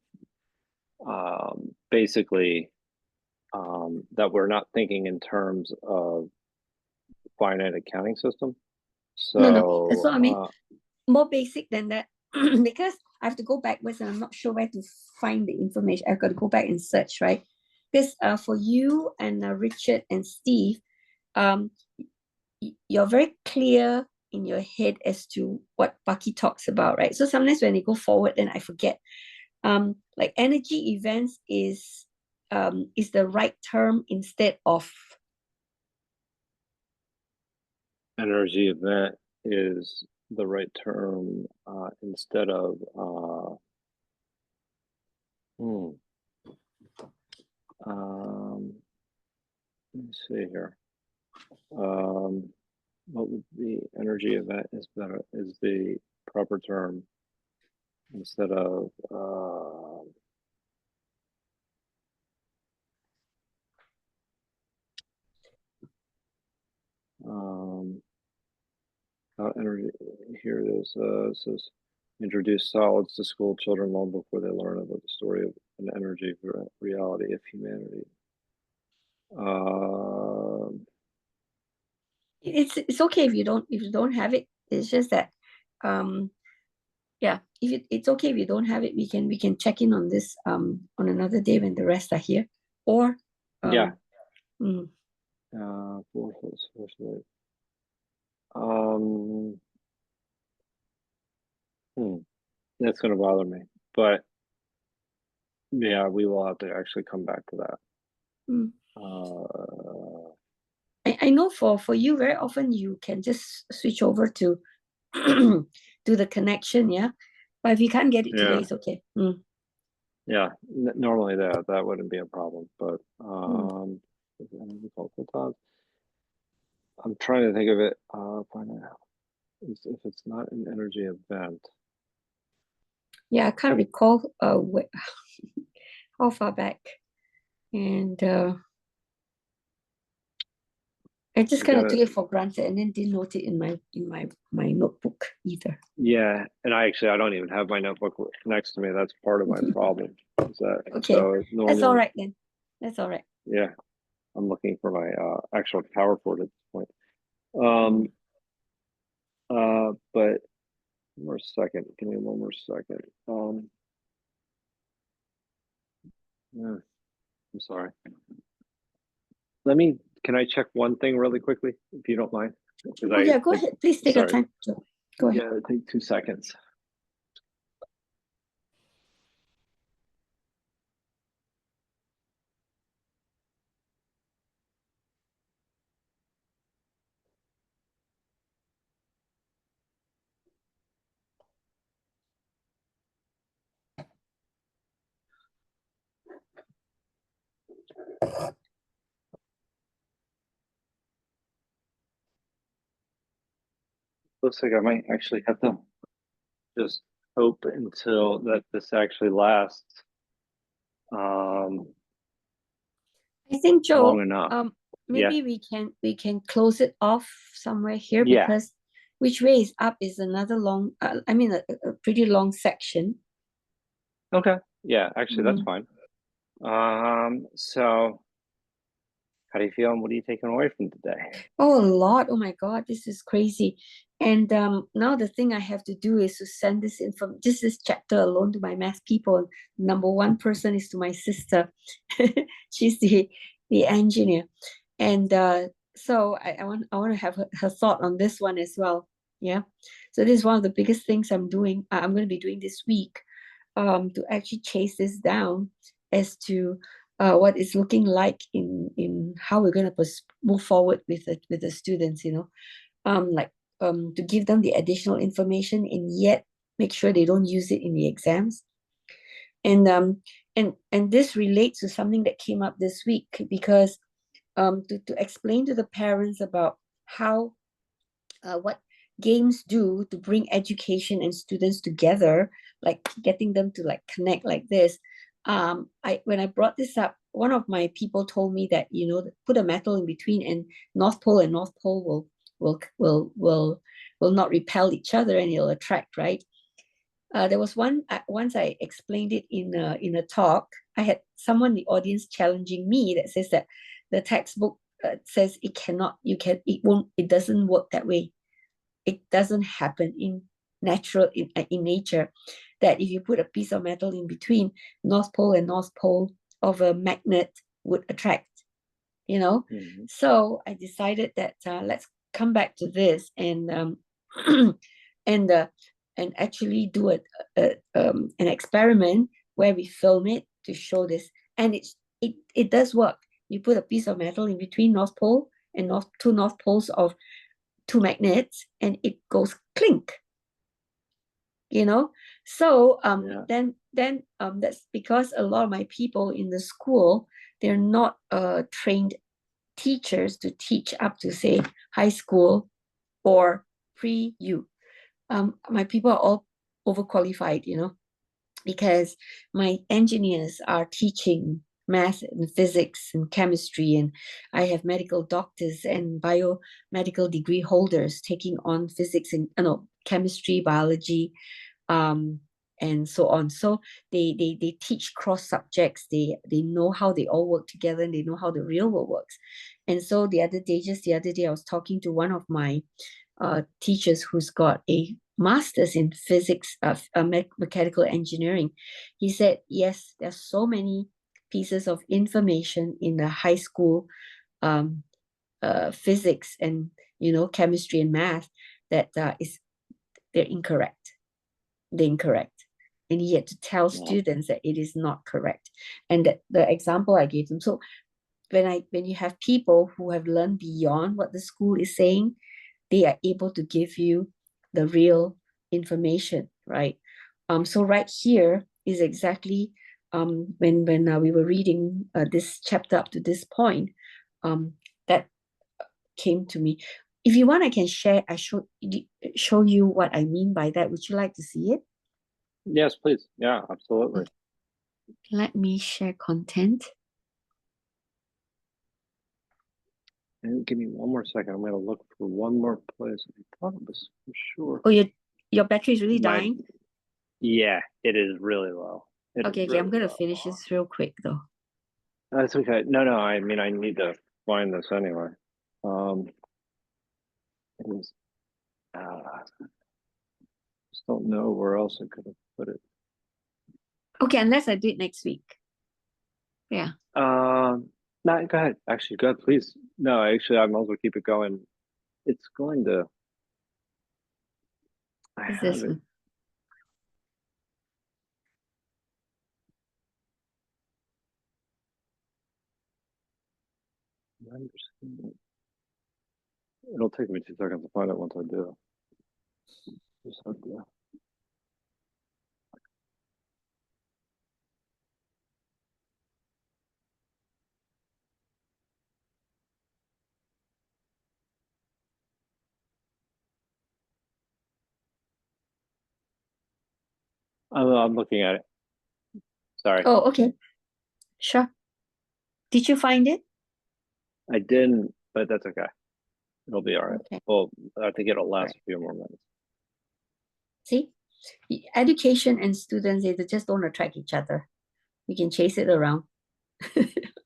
basically that we're not thinking in terms of finite accounting system. No, that's So what I mean. More basic than that, because I have to go backwards and I'm not sure where to find the information. I've got to go back and search, right? Because for you and Richard and Steve, um, you're very clear in your head as to what Bucky talks about, right? So sometimes when they go forward, then I forget. Like energy events is the right term instead of energy event is the right term instead of let me see here. What would be energy event is the proper term instead of energy. Here it is. It says introduce solids to school children long before they learn about the story of an energy reality of humanity. it's okay if you don't have it. It's just that yeah, if it's okay if you don't have it, we can check in on this on another day when the rest are here. Or yeah. Mm. That's going to bother me, but yeah, we will have to actually come back to that. Mm. I know for you, very often you can just switch over to to the connection, yeah. But if you can't get it today, it's okay. Yeah, normally that wouldn't be a problem, but I'm trying to think of it. Find out if it's not an energy event. Yeah, I can't recall how far back, and I just kind of took it for granted and then didn't note it in my notebook either. Yeah, and I don't even have my notebook next to me. That's part of my problem. Is that okay? So normally, that's all right then. That's all right. Yeah, I'm looking for my actual PowerPoint at this point. But one more second. Give me one more second. Yeah, I'm sorry. Can I check one thing really quickly, if you don't mind? Yeah, go ahead. Please take your time. Go ahead. Yeah, take 2 seconds. Looks like I might actually have to just hope until that this actually lasts I think, Joe, long enough. maybe we can close it off somewhere here, Yeah. because which way is up is another long, I mean a pretty long section. Okay. Yeah, actually that's fine. So how do you feel and what are you taking away from today? Oh, a lot. Oh my God, this is crazy. And now the thing I have to do is to send this just this chapter alone to my math people. Number one person is to my sister. She's the engineer. And so I want to have her thought on this one as well. Yeah. So this is one of the biggest things I'm doing. I'm going to be doing this week. to actually chase this down as to what it's looking like in how we're going to move forward with the students, like to give them the additional information and yet make sure they don't use it in the exams. And this relates to something that came up this week, because to explain to the parents about how what games do to bring education and students together, like getting them to like connect like this. When I brought this up, one of my people told me that, put a metal in between, and North Pole and North Pole will not repel each other, and it'll attract, right? There was once I explained it in a talk. I had someone in the audience challenging me that says that the textbook says it won't, it doesn't work that way. It doesn't happen in nature, that if you put a piece of metal in between North Pole and North Pole of a magnet would attract, So I decided that let's come back to this and and actually do an experiment where we film it to show this, and it does work. You put a piece of metal in between North Pole and two North Poles of two magnets, and it goes clink. So then that's because a lot of my people in the school, they're not trained teachers to teach up to, say, high school or pre-U. My people are all overqualified, because my engineers are teaching math and physics and chemistry, and I have medical doctors and biomedical degree holders taking on physics and chemistry, biology, and so on. So they teach cross subjects. They know how they all work together, and they know how the real world works. And so the other day I was talking to one of my teachers who's got a master's in physics of mechanical engineering. He said, yes, there's so many pieces of information in the high school physics and chemistry and math that they're incorrect. And he had to tell students that it is not correct, and that the example I gave them. So when you have people who have learned beyond what the school is saying, they are able to give you the real information, right? So right here is exactly when we were reading this chapter up to this point, that came to me. If you want, I can share. I show you what I mean by that. Would you like to see it? Yes, please. Yeah, absolutely. Okay. Let me share content. And give me one more second. I'm going to look for one more place. I thought it was for sure. Oh, your battery is really dying? Yeah, it is really low. Okay, I'm going to finish this real quick, though. That's okay. No, I mean, I need to find this anyway. It was, just don't know where else I could have put it. Okay, unless I do it next week. Yeah. No, go ahead. Actually, go ahead, please. No, actually, I might as well keep it going. It's going to. Is this one? It'll take me 2 seconds to find it once I do. Just have to. I'm looking at it. Sorry. Oh, okay. Sure. Did you find it? I didn't, but that's okay. It'll be all right. Okay. Well, I think it'll last a few more minutes. See, education and students, they just don't attract each other. You can chase it around,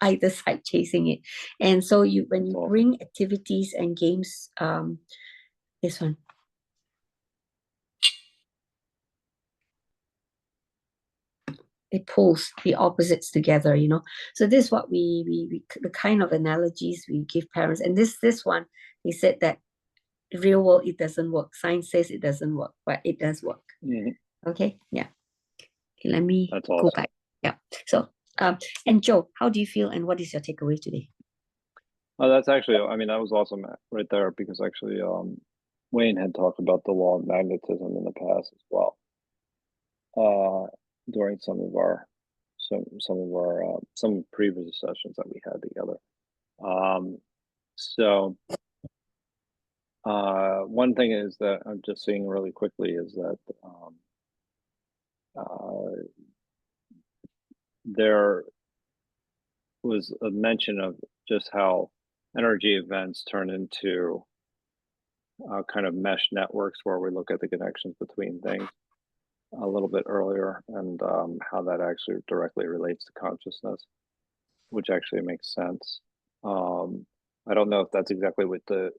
either side chasing it. And so when you bring activities and games, this one. It pulls the opposites together, So this is what we the kind of analogies we give parents. And this one, he said that real world, it doesn't work. Science says it doesn't work, but it does work. Mm-hmm. Okay, yeah. Okay, let me That's go awesome. back. Yeah. So, and Joe, how do you feel and what is your takeaway today? Oh, that's actually, I mean, that was awesome right there because actually, Wayne had talked about the law of magnetism in the past as well, during some previous sessions that we had together. So one thing is that I'm just seeing really quickly is that there was a mention of just how energy events turn into kind of mesh networks where we look at the connections between things a little bit earlier and how that actually directly relates to consciousness, which actually makes sense. I don't know if that's exactly what the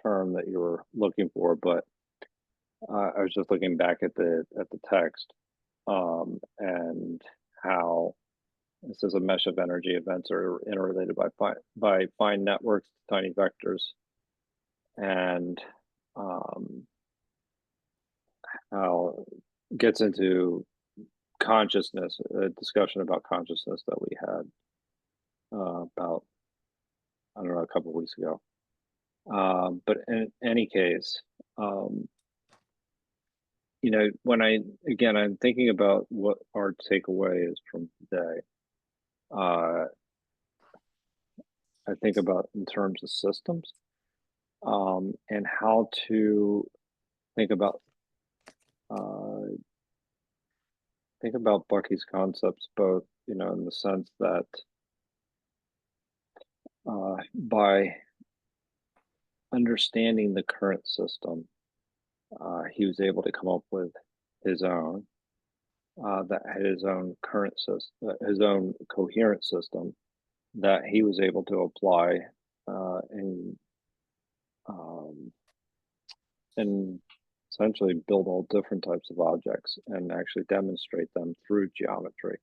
term that you were looking for, but I was just looking back at the text and how this is a mesh of energy events are interrelated by fine networks, tiny vectors, and how it gets into consciousness, a discussion about consciousness that we had about, I don't know, a couple of weeks ago. But in any case, you know, I'm thinking about what our takeaway is from today. I think about in terms of systems, and how to think about Bucky's concepts, both, you know, in the sense that by understanding the current system, he was able to come up with his own that had his own current system, his own coherent system that he was able to apply and and essentially build all different types of objects and actually demonstrate them through geometry.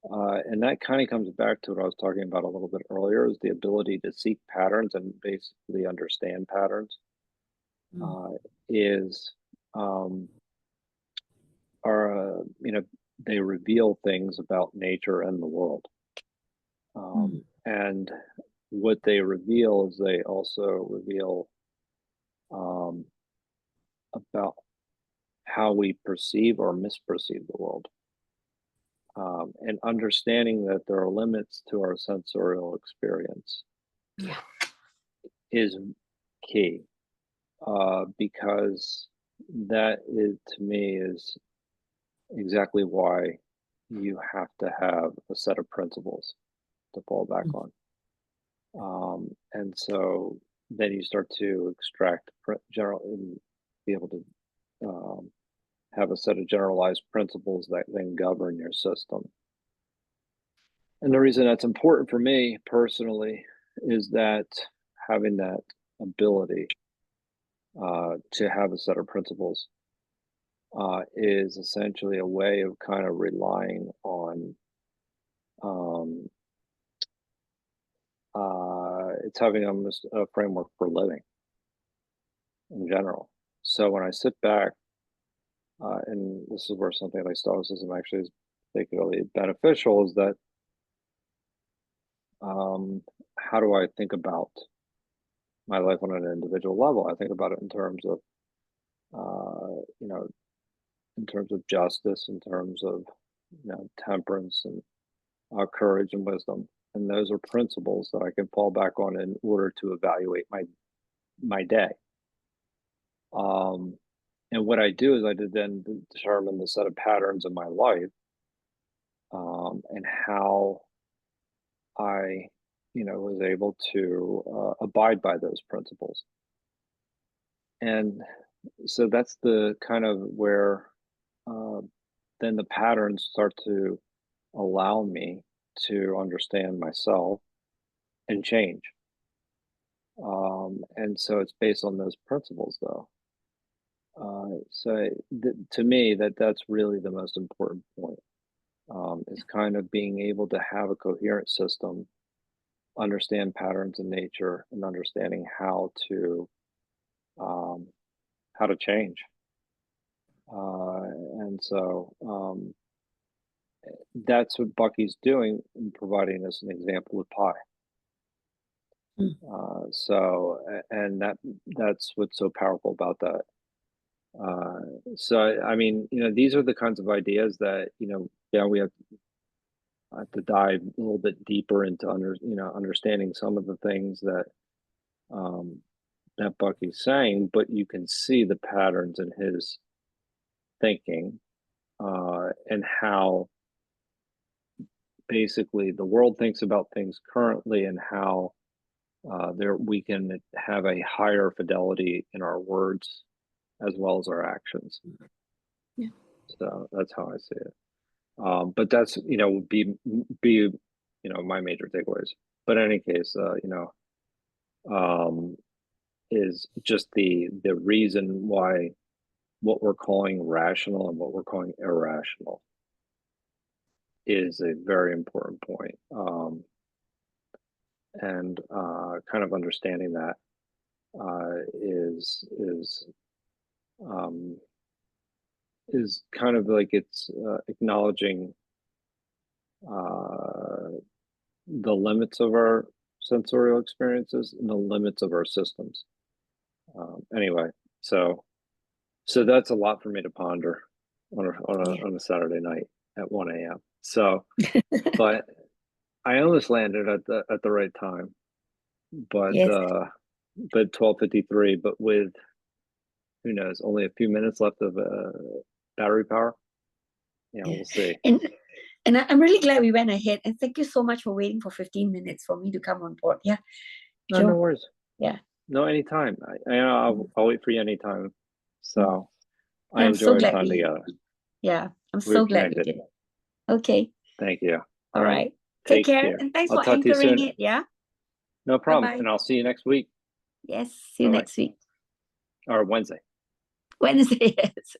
And that kind of comes back to what I was talking about a little bit earlier, is the ability to seek patterns and basically understand patterns. Is are you know, they reveal things about nature and the world. And what they reveal is they also reveal about how we perceive or misperceive the world. And understanding that there are limits to our sensorial experience is key, because that is, to me, is exactly why you have to have a set of principles to fall back on. And so then you start to extract general and be able to have a set of generalized principles that then govern your system. And the reason that's important for me personally is that having that ability to have a set of principles is essentially a way of kind of relying on it's having almost a framework for living in general. So when I sit back, and this is where something like Stoicism actually is particularly beneficial, is that how do I think about my life on an individual level? I think about it in terms of, you know, in terms of justice, in terms of, you know, temperance and courage and wisdom. And those are principles that I can fall back on in order to evaluate my day. And what I do is I did then determine the set of patterns in my life, and how I, you know, was able to abide by those principles. And so that's the kind of where then the patterns start to allow me to understand myself and change. And so it's based on those principles, though. To me, that's really the most important point, is kind of being able to have a coherent system, understand patterns in nature, and understanding um, how to change. And so that's what Bucky's doing in providing us an example with pi. So, and that's what's so powerful about that. So, I mean, these are the kinds of ideas that, yeah, we have to dive a little bit deeper into understanding some of the things that that Bucky's saying, but you can see the patterns in his thinking and how basically the world thinks about things currently and how we can have a higher fidelity in our words as well as our actions. Yeah. So that's how I see it. But that's be my major takeaways. But in any case, is just the reason why what we're calling rational and what we're calling irrational is a very important point. And kind of understanding that is kind of like it's acknowledging the limits of our sensorial experiences and the limits of our systems. Anyway, so that's a lot for me to ponder on a Saturday night at 1 a.m. So, but I almost landed at the right time, but Yes. but 12:53, but with who knows, only a few minutes left of battery power. Yeah, we'll see. And I'm really glad we went ahead. And thank you so much for waiting for 15 minutes for me to come on board. Yeah. No, no worries. Yeah. No, anytime. I'll wait for you anytime. So I I'm so enjoy glad time together. Yeah, I'm We're so glad we connected. did. Okay. Thank you. All right. Take care. And thanks I'll for talk to you anchoring soon. it. Yeah. No problem. Bye-bye. And I'll see you next week. Yes. See you Bye-bye. next week. Or Wednesday. Wednesday. Yes.